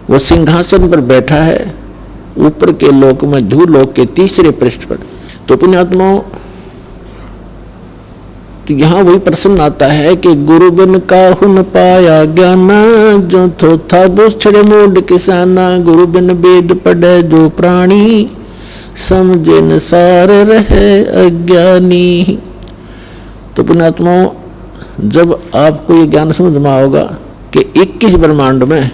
वो सिंहासन पर बैठा है, ऊपर के लोक में धूलोक के 3रे पृष्ठ पर। तो पुण्यात्माओं, तो यहाँ वही प्रश्न आता है कि गुरु बिन काहु न पाया ज्ञाना, जो थोथा बुछड़े मूड किसाना। गुरु बिन वेद पढ़े जो प्राणी, समझे न सार रहे अज्ञानी। तो पुण्यात्माओं, जब आपको ये ज्ञान समझ में आओगा कि 21 ब्रह्मांड में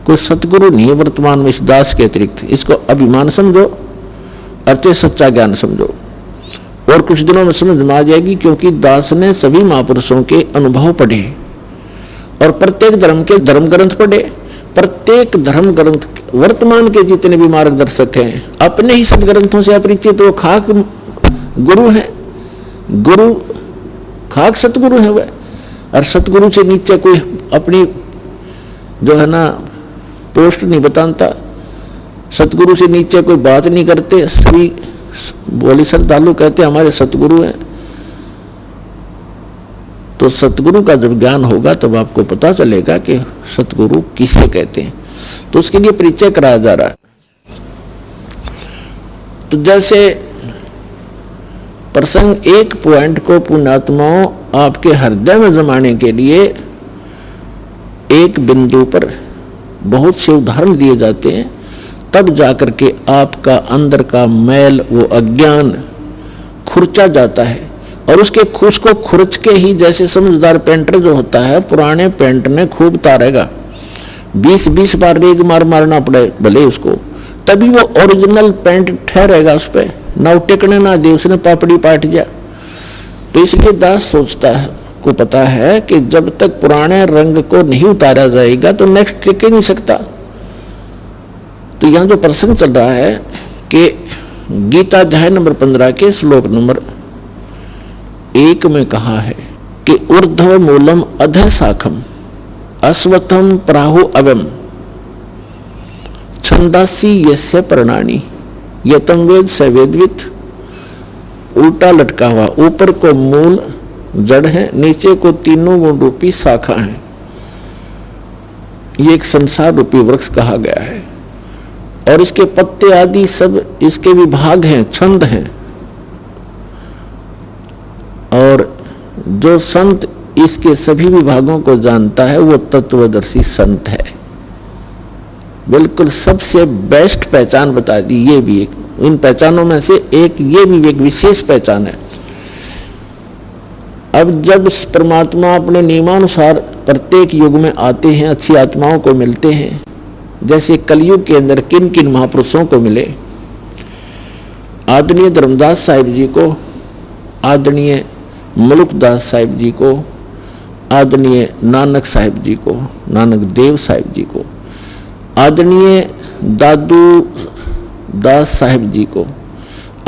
कोई सतगुरु नहीं है वर्तमान में इस दास के अतिरिक्त, इसको अभिमान समझो, अर्थे सच्चा ज्ञान समझो, और कुछ दिनों में समझ में आ जाएगी। क्योंकि दास ने सभी महापुरुषों के अनुभव पढ़े और प्रत्येक धर्म के धर्म ग्रंथ पढ़े। प्रत्येक धर्म ग्रंथ वर्तमान के जितने भी मार्गदर्शक हैं अपने ही सदग्रंथों से अपरिचित, वो खाक गुरु है, गुरु खाक सतगुरु है वह। और सतगुरु से नीचे कोई अपनी जो है ना पोस्ट नहीं बताता, सतगुरु से नीचे कोई बात नहीं करते, सभी बोले श्रद्धालु कहते हमारे सतगुरु हैं। तो सतगुरु का जब ज्ञान होगा तब आपको पता चलेगा कि सतगुरु किसे कहते हैं। तो उसके लिए परिचय कराया जा रहा है। तो जैसे प्रसंग एक पॉइंट को पुण्यात्माओं आपके हृदय में जमाने के लिए एक बिंदु पर बहुत से उदाहरण दिए जाते हैं, तब जाकर के आपका अंदर का मैल, वो अज्ञान खुरचा जाता है। और उसको खुरच के ही, जैसे समझदार पेंटर जो होता है, पुराने पेंट ने खूब तारेगा, 20-20 बार रेग मारना पड़े भले उसको, तभी वो ओरिजिनल पेंट ठहरेगा उस पर, ना टिकने ना दे, उसने पापड़ी पाट जा। तो इसलिए दास सोचता है, को पता है कि जब तक पुराने रंग को नहीं उतारा जाएगा तो नेक्स्ट टिक ही नहीं सकता। तो यहाँ जो प्रसंग चल रहा है कि गीता अध्याय नंबर 15 के श्लोक नंबर 1 में कहा है कि ऊर्ध्व मूलम अधः शाखम अश्वत्थम प्राहु अवम छंदासी यस्य प्रणानी यतम वेद स वेदवित। उल्टा लटका हुआ, ऊपर को मूल जड़ है, नीचे को तीनों गुण रूपी शाखा है। ये एक संसार रूपी वृक्ष कहा गया है और इसके पत्ते आदि सब इसके विभाग हैं, छंद हैं। और जो संत इसके सभी विभागों को जानता है वो तत्वदर्शी संत है। बिल्कुल सबसे बेस्ट पहचान बता दी। ये भी एक, इन पहचानों में से एक, ये भी एक विशेष पहचान है। अब जब परमात्मा अपने नियमानुसार प्रत्येक युग में आते हैं, अच्छी आत्माओं को मिलते हैं, जैसे कलयुग के अंदर किन किन महापुरुषों को मिले, आदरणीय धर्मदास साहिब जी को, आदरणीय मुल्कदास साहिब जी को, आदरणीय नानक साहिब जी को, नानक देव साहिब जी को, आदरणीय दादू दास साहिब जी को,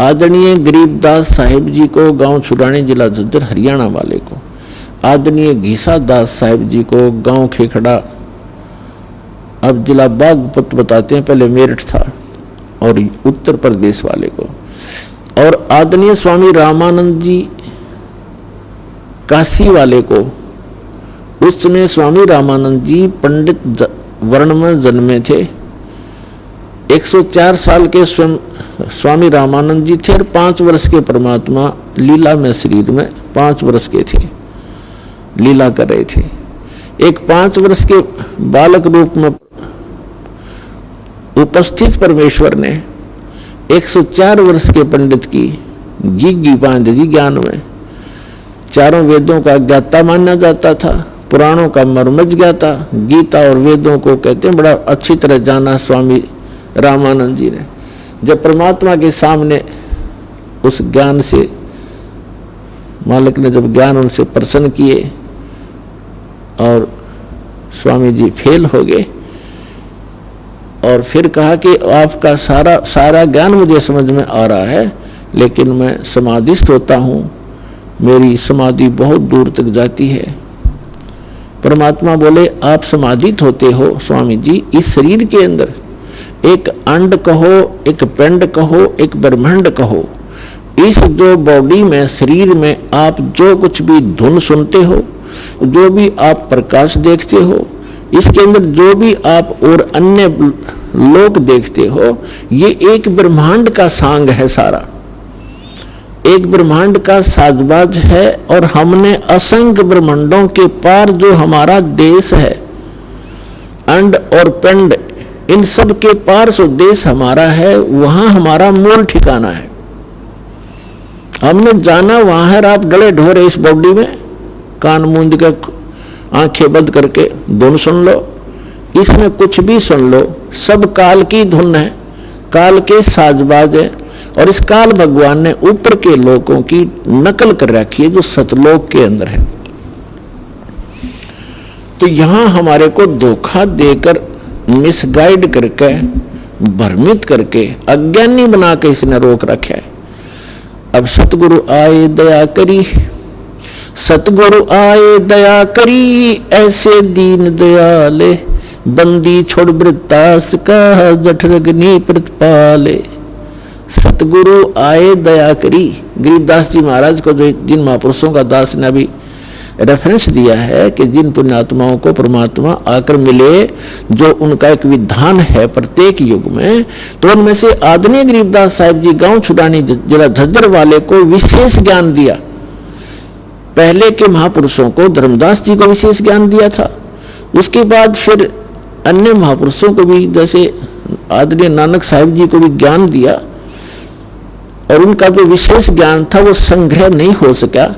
आदरणीय गरीबदास साहिब जी को, गांव छुड़ाने जिला झज्जर हरियाणा वाले को, आदरणीय घीसा दास साहिब जी को, गांव खेखड़ा, अब जिला बागपत बताते हैं, पहले मेरठ था, और उत्तर प्रदेश वाले को, और आदरणीय स्वामी रामानंद जी काशी वाले को। उस समय स्वामी रामानंद जी पंडित वर्ण में जन्मे थे। 104 साल के स्वामी रामानंद जी थे और 5 वर्ष के परमात्मा लीला में शरीर में 5 वर्ष के थे, लीला कर रहे थे। एक 5 वर्ष के बालक रूप में उपस्थित परमेश्वर ने 104 वर्ष के पंडित की गिग्गी बांध दी ज्ञान में। चारों वेदों का ज्ञाता माना जाता था, पुराणों का मर्मज ज्ञाता, गीता और वेदों को कहते हैं, बड़ा अच्छी तरह जाना स्वामी रामानंद जी ने। जब परमात्मा के सामने उस ज्ञान से, मालिक ने जब ज्ञान उनसे प्रसन्न किए और स्वामी जी फेल हो गए, और फिर कहा कि आपका सारा ज्ञान मुझे समझ में आ रहा है, लेकिन मैं समाधिस्थ होता हूँ, मेरी समाधि बहुत दूर तक जाती है। परमात्मा बोले, आप समाधित होते हो स्वामी जी इस शरीर के अंदर, एक अंड कहो, एक पिंड कहो, एक ब्रह्मांड कहो, इस जो बॉडी में, शरीर में आप जो कुछ भी धुन सुनते हो, जो भी आप प्रकाश देखते हो, इसके अंदर जो भी आप और अन्य लोक देखते हो, ये एक ब्रह्मांड का सांग है, सारा एक ब्रह्मांड का साजबाज है। और हमने असंख्य ब्रह्मांडों के पार जो हमारा देश है, अंड और पिंड, इन सब के पार जो देश हमारा है, वहां हमारा मूल ठिकाना है। हमने जाना वहां है। आप गले ढोरे इस बॉडी में, कान मूंद के, आंखें बंद करके धुन सुन लो, इसमें कुछ भी सुन लो, सब काल की धुन है, काल के साजबाज है। और इस काल भगवान ने ऊपर के लोगों की नकल कर रखी है जो सतलोक के अंदर है। तो यहां हमारे को धोखा देकर, मिसगाइड करके, भ्रमित करके, अज्ञानी बना के इसने रोक रखा है। अब सतगुरु आए दया करी, सतगुरु आए दया करी, ऐसे दीन दयाले, बंदी छोड़ वृत्तास का जठरग्नि प्रतिपाले। सतगुरु आए दया करी। गरीबदास जी महाराज को जो जिन महापुरुषों का दास ने अभी रेफरेंस दिया है कि जिन पुण्यात्माओं को परमात्मा आकर मिले, जो उनका एक विधान है प्रत्येक युग में, तो उनमें से आदरणीय गरीबदास साहिब जी गांव छुड़ानी जिला झज्जर वाले को विशेष ज्ञान दिया। पहले के महापुरुषों को धर्मदास जी को विशेष ज्ञान दिया था, उसके बाद फिर अन्य महापुरुषों को भी जैसे आदरणीय नानक साहिब जी को भी ज्ञान दिया, और उनका जो विशेष ज्ञान था वो संग्रह नहीं हो सका।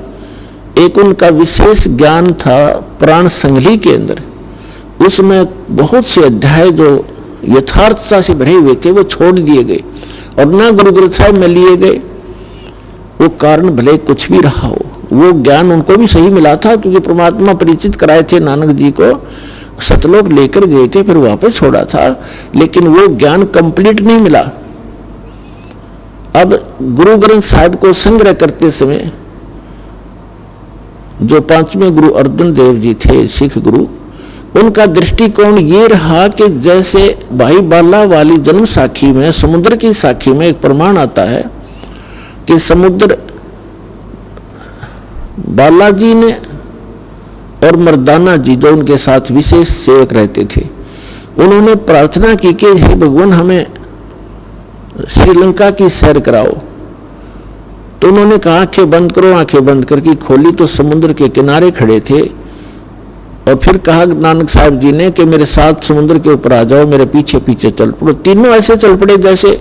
एक उनका विशेष ज्ञान था प्राण संगली के अंदर, उसमें बहुत से अध्याय जो यथार्थता से भरे हुए थे वो छोड़ दिए गए और ना गुरु ग्रंथ साहिब में लिए गए। वो कारण भले कुछ भी रहा हो, वो ज्ञान उनको भी सही मिला था, क्योंकि परमात्मा परिचित कराए थे नानक जी को, सतलोक लेकर गए थे, फिर वापस छोड़ा था, लेकिन वो ज्ञान कंप्लीट नहीं मिला। अब गुरु ग्रंथ साहिब को संग्रह करते समय जो पांचवें गुरु अर्जुन देव जी थे, सिख गुरु, उनका दृष्टिकोण ये रहा कि जैसे भाई बाला वाली जन्म साखी में, समुद्र की साखी में एक प्रमाण आता है कि समुद्र बालाजी ने और मर्दाना जी जो उनके साथ विशेष सेवक रहते थे, उन्होंने प्रार्थना की कि हे भगवान हमें श्रीलंका की सैर कराओ। तो उन्होंने कहा आंखें बंद करो, आंखें बंद करके खोली तो समुद्र के किनारे खड़े थे, और फिर कहा नानक साहब जी ने कि मेरे साथ समुद्र के ऊपर आ जाओ, मेरे पीछे पीछे चल पड़ो। तीनों ऐसे चल पड़े जैसे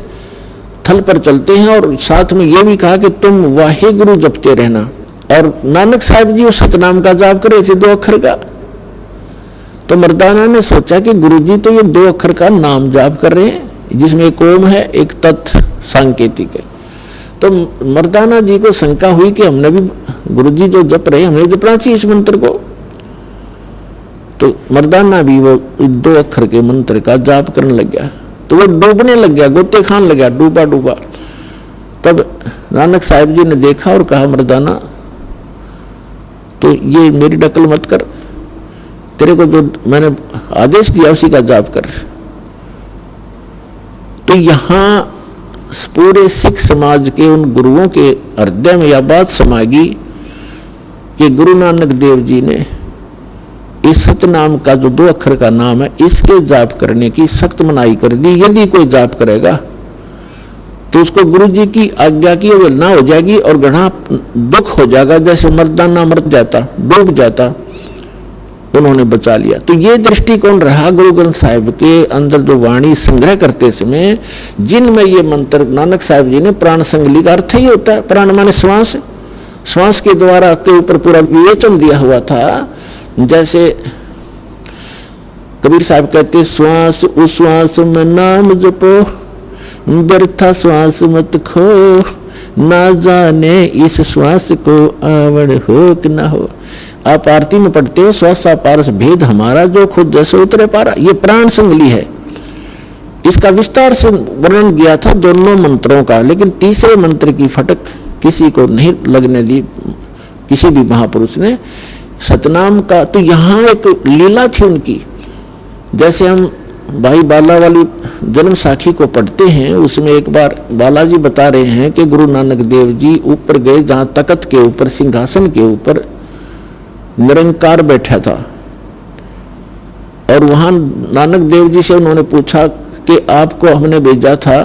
थल पर चलते हैं, और साथ में यह भी कहा कि तुम वाहिगुरु जपते रहना। और नानक साहब जी उस सतनाम का जाप कर रहे थे 2 अक्षर का। तो मर्दाना ने सोचा कि गुरु जी तो ये 2 अक्षर का नाम जाप कर रहे हैं, जिसमें एक ओम है, एक तत् सांकेतिक है। तो मर्दाना जी को शंका हुई कि हमने भी गुरु जी जो जप रहे, हमें जपना चाहिए इस मंत्र को। तो मर्दाना भी वो 2 अक्षर के मंत्र का जाप करने लग गया, तो वो डूबने लग गया, गोते खान लग गया, डूबा डूबा। तब नानक साहिब जी ने देखा और कहा मर्दाना तो ये मेरी नकल मत कर, तेरे को जो मैंने आदेश दिया उसी का जाप कर। तो यहां पूरे सिख समाज के उन गुरुओं के हृदय में यह बात समागी कि गुरु नानक देव जी ने इस सतनाम का जो 2 अक्षर का नाम है, इसके जाप करने की सख्त मनाही कर दी। यदि कोई जाप करेगा तो उसको गुरु जी की आज्ञा की अवहेलना हो जाएगी और घना दुख हो जाएगा, जैसे मर्दाना मर जाता, डूब जाता। उन्होंने बचा लिया। तो ये दृष्टिकोण रहा गुरु ग्रंथ साहिब के अंदर जो वाणी संग्रह करते समय, जिनमें ये मंत्र नानक साहिब जी ने प्राण संगली का अर्थ ही होता है, प्राण माने श्वास, श्वास के द्वारा के ऊपर पूरा विवेचन दिया हुआ था। जैसे कबीर साहब कहते श्वास उश्वास में नाम जपो, व्यर्था श्वास मत खो, ना जाने इस श्वास को आवड़ हो कि ना हो। आप आरती में पढ़ते हो श्वासा पारस भेद हमारा, जो खुद जैसे उतरे पारा। ये प्राण संगली है। इसका विस्तार से वर्णन किया था दोनों मंत्रों का, लेकिन तीसरे मंत्र की फटक किसी को नहीं लगने दी, किसी भी महापुरुष ने सतनाम का। तो यहाँ एक लीला थी उनकी। जैसे हम भाई बाला वाली जन्म साखी को पढ़ते हैं, उसमें एक बार बालाजी बता रहे हैं कि गुरु नानक देव जी ऊपर गए, जहाँ तख्त के ऊपर सिंहासन के ऊपर निरंकार बैठा था, और वहां नानक देव जी से उन्होंने पूछा कि आपको हमने भेजा था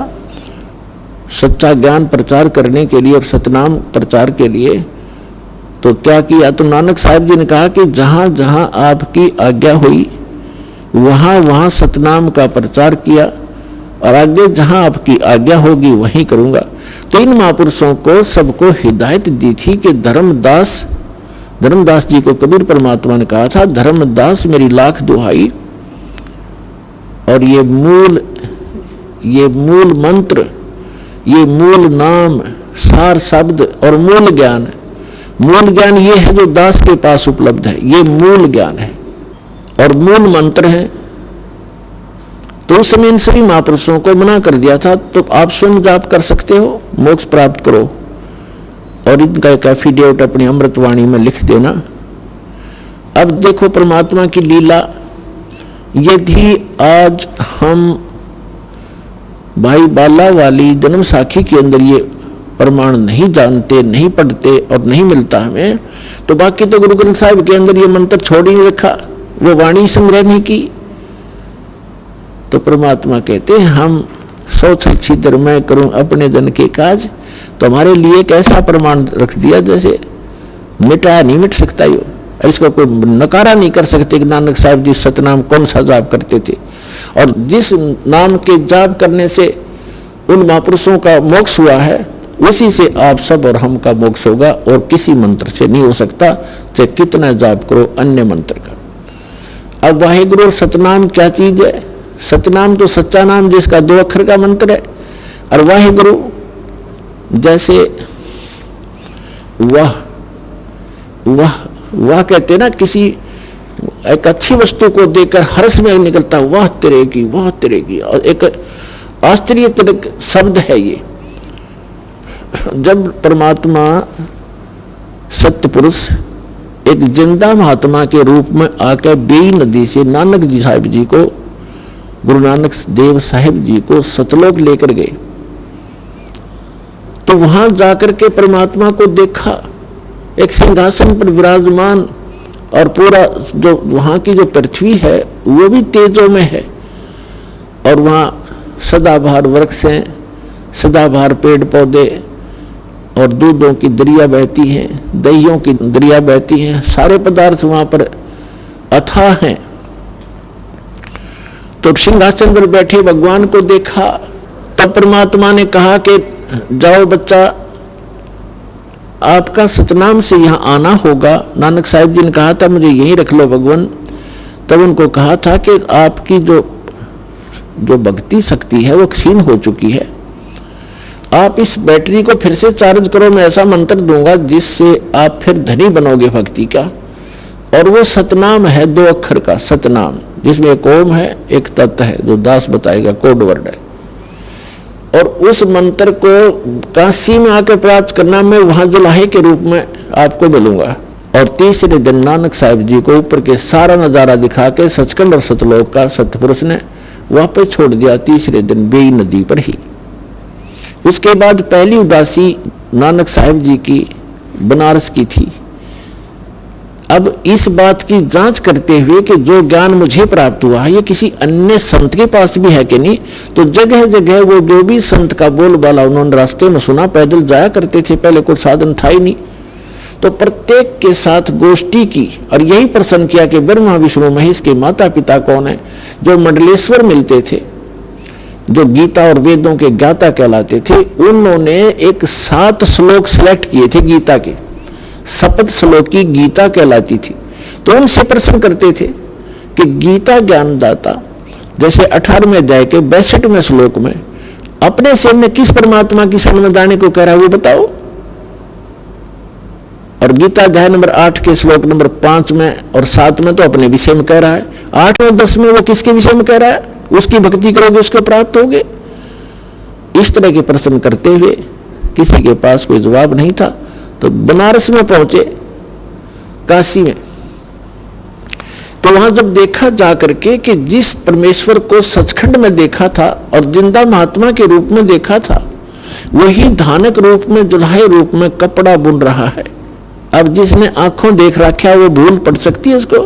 सच्चा ज्ञान प्रचार करने के लिए और सतनाम प्रचार के लिए, तो क्या किया? तो नानक साहब जी ने कहा कि जहां जहां आपकी आज्ञा हुई वहां वहां सतनाम का प्रचार किया, और आगे जहां आपकी आज्ञा होगी वहीं करूंगा। तो इन महापुरुषों को सबको हिदायत दी थी कि धर्मदास जी को कबीर परमात्मा ने कहा था, धर्मदास मेरी लाख दुहाई, और ये मूल मंत्र, ये मूल नाम, सार शब्द और मूल ज्ञान ये है जो दास के पास उपलब्ध है। ये मूल ज्ञान है और मूल मंत्र है। तो उस समय इन सभी महापुरुषों को मना कर दिया था, तो आप स्वयं जाप कर सकते हो, मोक्ष प्राप्त करो, और इनका एक एफिडेविट अपनी अमृतवाणी में लिख देना। अब देखो परमात्मा की लीला। यदि आज हम भाई बाला वाली जन्म साखी के अंदर ये प्रमाण नहीं जानते, नहीं पढ़ते और नहीं मिलता हमें, तो बाकी तो गुरु ग्रंथ साहिब के अंदर ये मंत्र छोड़ ही नहीं रखा, वो वाणी संग्रह नहीं की। तो परमात्मा कहते हैं हम सोच छिद्र मैं करूं अपने जन के काज, तो हमारे लिए एक ऐसा प्रमाण रख दिया जैसे मिटाया नहीं मिट सकता यो, इसको कोई नकारा नहीं कर सकते कि नानक साहब जी सतनाम कौन सा जाप करते थे, और जिस नाम के जाप करने से उन महापुरुषों का मोक्ष हुआ है उसी से आप सब और हम का मोक्ष होगा, और किसी मंत्र से नहीं हो सकता, चाहे कितना जाप करो अन्य मंत्र का। अब वाहिगुरु और सतनाम क्या चीज है? सतनाम तो सच्चा नाम जिसका 2 अक्षर का मंत्र है, और वाहिगुरु जैसे वाह वाह वाह कहते ना, किसी एक अच्छी वस्तु को देखकर हर्ष में निकलता वाह तेरे की, वाह तेरे की, और एक आश्चर्यजनक शब्द है ये। जब परमात्मा सत्य पुरुष एक जिंदा महात्मा के रूप में आकर बेई नदी से नानक जी साहिब जी को, गुरु नानक देव साहिब जी को सतलोक लेकर गए, तो वहां जाकर के परमात्मा को देखा एक सिंहासन पर विराजमान, और पूरा जो वहां की जो पृथ्वी है वो भी तेजों में है, और वहां सदाबहार वृक्ष हैं, सदाबहार पेड़ पौधे, और दूधों की दरिया बहती हैं, दहियों की दरिया बहती हैं, सारे पदार्थ वहां पर अथाह हैं। तो सिंहासन पर बैठे भगवान को देखा, तब परमात्मा ने कहा कि जाओ बच्चा, आपका सतनाम से यहाँ आना होगा। नानक साहिब जी ने कहा था मुझे यहीं रख लो भगवान। तब उनको कहा था कि आपकी जो भक्ति शक्ति है वो क्षीण हो चुकी है, आप इस बैटरी को फिर से चार्ज करो, मैं ऐसा मंत्र दूंगा जिससे आप फिर धनी बनोगे भक्ति का। और वो सतनाम है 2 अक्षर का सतनाम, जिसमें एक ओम है एक तत् है, जो दास बताएगा कोड वर्ड है। और उस मंत्र को काशी में आकर प्राप्त करना, मैं वहां जुलाहे के रूप में आपको मिलूंगा। और तीसरे दिन नानक साहिब जी को ऊपर के सारा नजारा दिखा के सचखंड और सतलोक का सतपुरुष ने वापस छोड़ दिया तीसरे दिन बेई नदी पर ही। उसके बाद पहली उदासी नानक साहिब जी की बनारस की थी। अब इस बात की जांच करते हुए कि जो ज्ञान मुझे प्राप्त हुआ है ये किसी अन्य संत के पास भी है कि नहीं, तो जगह जगह वो जो भी संत का बोलबाला उन्होंने रास्ते में सुना, पैदल जाया करते थे, पहले कोई साधन था ही नहीं, तो प्रत्येक के साथ गोष्ठी की और यही प्रश्न किया कि ब्रह्मा विष्णु महेश के माता पिता कौन है। जो मंडलेश्वर मिलते थे, जो गीता और वेदों के ज्ञाता कहलाते थे, उन्होंने एक 7 श्लोक सिलेक्ट किए थे गीता के, सप्त श्लोक की गीता कहलाती थी। तो उनसे प्रश्न करते थे कि गीता ज्ञानदाता जैसे 18वें अध्याय के 62वें श्लोक में अपने से में किस परमात्मा की शरण में जाने को कह रहा है वो बताओ। और गीता अध्याय नंबर 8 के श्लोक नंबर 5 में और 7 में तो अपने विषय में कह रहा है, 8 और 10 में वो किसके विषय में कह रहा है, उसकी भक्ति करोगे उसको प्राप्त होगे। इस तरह के प्रश्न करते हुए किसी के पास कोई जवाब नहीं था, तो बनारस में पहुंचे, काशी में। तो वहां जब देखा जाकर के कि जिस परमेश्वर को सचखंड में देखा था और जिंदा महात्मा के रूप में देखा था, वही धानक रूप में जुल्हे रूप में कपड़ा बुन रहा है। अब जिसने आंखों देख रखा वो भूल पड़ सकती है उसको।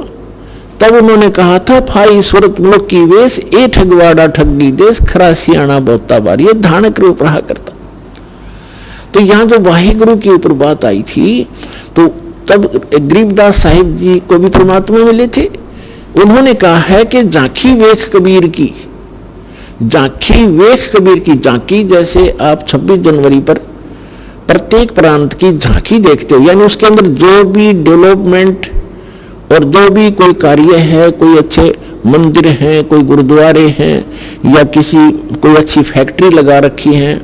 तब उन्होंने कहा था, फाई सूरत मुल्क की वेश ए ठगवाड़ा ठगी देश खरा सियाणा बहुता बार, ये धानक रूप रहा करता। तो यहां जो वाहिगुरु के ऊपर बात आई थी, तो तब गरीबदास साहिब जी को भी परमात्मा मिले थे। उन्होंने कहा है कि झांकी वेख कबीर की, झांकी वेख कबीर की झांकी, जैसे आप 26 जनवरी पर प्रत्येक प्रांत की झांकी देखते हो, यानी उसके अंदर जो भी डेवलपमेंट और जो भी कोई कार्य है, कोई अच्छे मंदिर हैं, कोई गुरुद्वारे हैं, या कोई अच्छी फैक्ट्री लगा रखी है,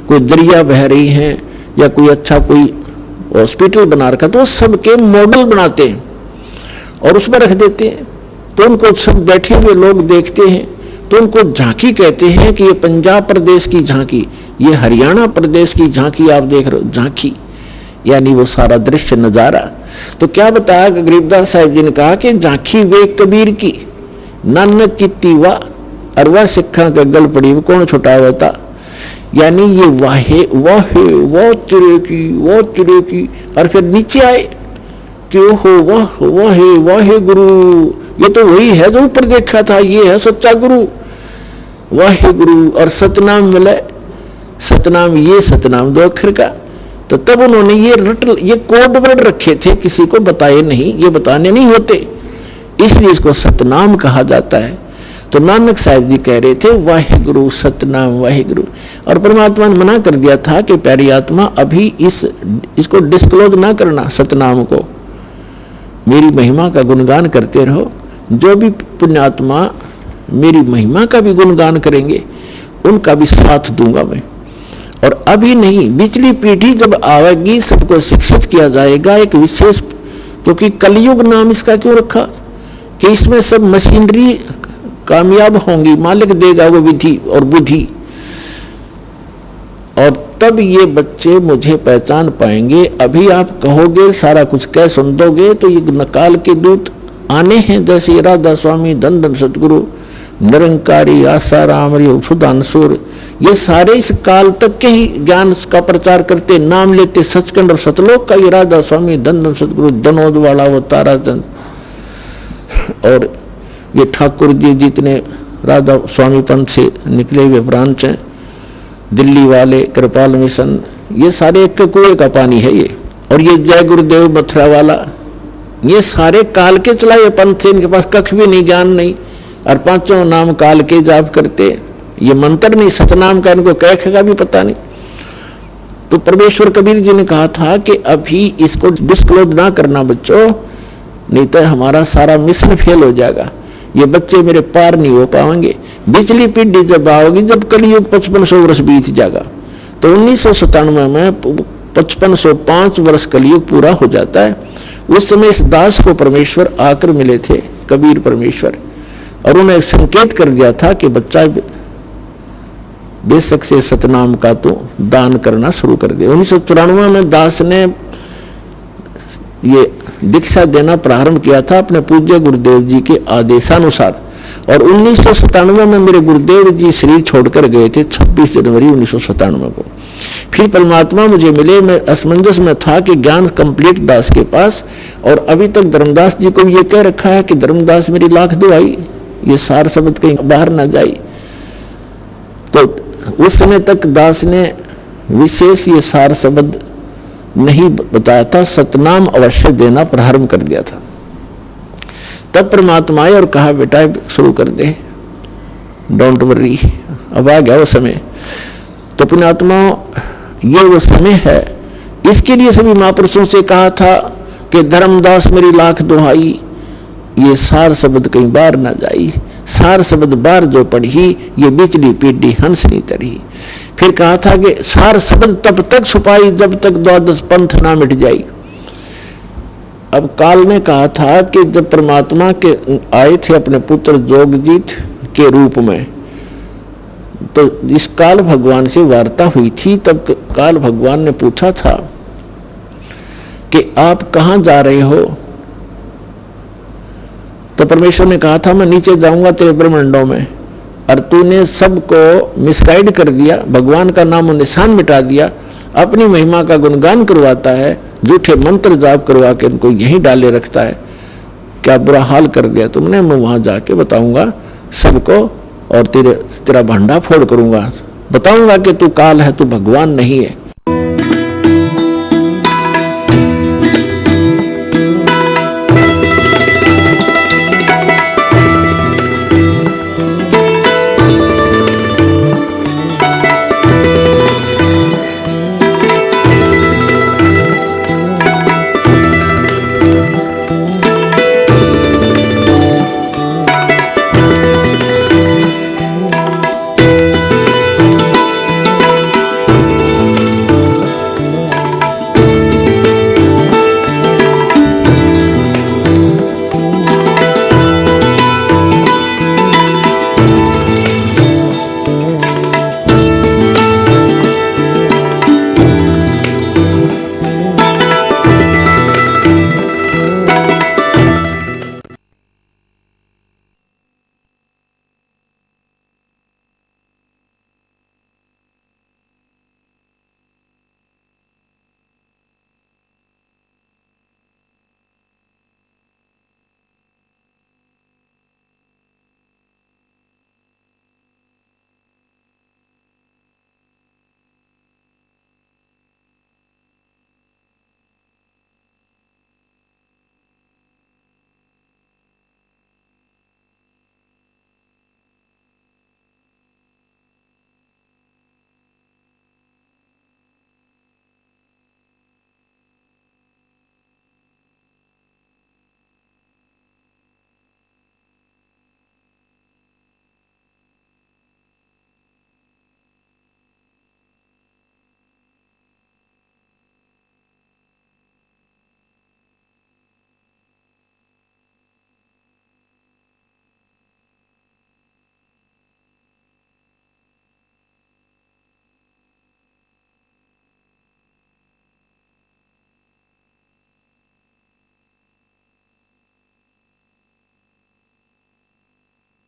कोई दरिया बह रही है, या कोई अच्छा कोई हॉस्पिटल बना रखा, तो सबके मॉडल बनाते हैं और उसमें रख देते हैं। तो उनको सब बैठे हुए लोग देखते हैं, तो उनको झांकी कहते हैं कि ये पंजाब प्रदेश की झांकी, ये हरियाणा प्रदेश की झांकी आप देख रहे हो, झांकी यानी वो सारा दृश्य नजारा। तो क्या बताया कि गरीबदास साहिब जी ने कहा कि झांकी वे कबीर की, नानक की तीवा अरवा सिखा के गल पड़ी, वो कौन छुटा हुआ था, यानी ये वाहे वाहे वाह चिरे की, और फिर नीचे आए कि ओहो वाह वाहे वाहे गुरु, ये तो वही है जो ऊपर देखा था, ये है सच्चा गुरु वाहे गुरु। और सतनाम मिले, सतनाम, ये सतनाम 2 अक्षर का। तो तब उन्होंने ये कोड वर्ड रखे थे, किसी को बताए नहीं, ये बताने नहीं होते, इसलिए इसको सतनाम कहा जाता है। तो नानक साहिब जी कह रहे थे वाहिगुरु सतनाम वाहिगुरु, और परमात्मा ने मना कर दिया था कि प्यारी आत्मा अभी इसको डिस्क्लोज ना करना, सतनाम को, मेरी महिमा का गुणगान करते रहो। जो भी पुण्यात्मा मेरी महिमा का भी गुणगान करेंगे उनका भी साथ दूंगा मैं। और अभी नहीं, पिछली पीढ़ी जब आएगी सबको शिक्षित किया जाएगा एक विशेष, क्योंकि कलयुग नाम इसका क्यों रखा कि इसमें सब मशीनरी कामयाब होंगी, मालिक देगा वो विधि और बुद्धि, और तब ये बच्चे मुझे पहचान पाएंगे। अभी आप कहोगे सारा कुछ कह सुन दोगे तो ये नकाल के दूत आने हैं, जैसे राधा स्वामी, धन धन सतगुरु, निरंकारी, आसाराम, सुधांशुर, ये सारे इस काल तक के ही ज्ञान का प्रचार करते, नाम लेते सचखंड और सतलोक का, ये राधा स्वामी, धन धन सतगुरु, धनोद वाला वो ताराचंद, और ये ठाकुर जी जितने राधा स्वामी पंथ से निकले हुए ब्रांच हैं, दिल्ली वाले, कृपाल मिशन, ये सारे एक कुएं का पानी है ये। और ये जय गुरुदेव मथुरा वाला, ये सारे काल के चलाए पंथ थे, इनके पास कख भी नहीं, ज्ञान नहीं, और 5 नाम काल के जाप करते, ये मंत्र नहीं, सतनाम का इनको कैख का भी पता नहीं। तो परमेश्वर कबीर जी ने कहा था कि अभी इसको डिस्क्लोज ना करना बच्चों, नहीं तो हमारा सारा मिशन फेल हो जाएगा, ये बच्चे मेरे पार नहीं हो पाएंगे। पिछली पीढ़ी जब आओगी, जब कलयुग 5500 वर्ष बीत जाएगा, तो 1997 में 5505 वर्ष कलयुग पूरा हो जाता है। उस समय इस दास को परमेश्वर आकर मिले थे, कबीर परमेश्वर, और उन्हें संकेत कर दिया था कि बच्चा बेशक से सतनाम का तो दान करना शुरू कर दे। 1994 में दास ने ये दीक्षा देना प्रारंभ किया था अपने पूज्य गुरुदेव जी के आदेशानुसार, और 1997 में मेरे गुरुदेव जी शरीर छोड़कर गए थे 26 जनवरी 1997 को। फिर परमात्मा मुझे मिले, मैं असमंजस में था कि ज्ञान कंप्लीट दास के पास, और अभी तक धर्मदास जी को ये कह रखा है कि धर्मदास मेरी लाख दुआई, ये सार शब्द कहीं बाहर ना जाए। तो उस समय तक दास ने विशेष ये सार शब्द नहीं बताया था, सतनाम अवश्य देना प्रारंभ कर दिया था। तब परमात्मा आए और कहा बेटा शुरू कर दे, डोंट वरी, अब आ गया वो समय। तो पुण्यात्मा ये वो समय है, इसके लिए सभी महापुरुषों से कहा था कि धर्मदास मेरी लाख दुहाई, ये सार शब्द कहीं बाहर ना जाई, सार शब्द बार जो पढ़ी ये बिचली पीढ़ी हंस नहीं तरी। फिर कहा था कि सार शब्द तब तक छुपाई जब तक 12 पंथ ना मिट जाई। अब काल ने कहा था कि जब परमात्मा के आए थे अपने पुत्र जोगजीत के रूप में, तो इस काल भगवान से वार्ता हुई थी। तब काल भगवान ने पूछा था कि आप कहाँ जा रहे हो? तो परमेश्वर ने कहा था मैं नीचे जाऊंगा तेरे ब्रह्मांडों में, और तूने सबको मिसगाइड कर दिया, भगवान का नाम और निशान मिटा दिया, अपनी महिमा का गुणगान करवाता है, झूठे मंत्र जाप करवा के उनको यहीं डाले रखता है। क्या बुरा हाल कर दिया तुमने, मैं वहां जाके बताऊंगा सबको, और तेरा भंडा फोड़ करूंगा, बताऊंगा कि तू काल है, तू भगवान नहीं है।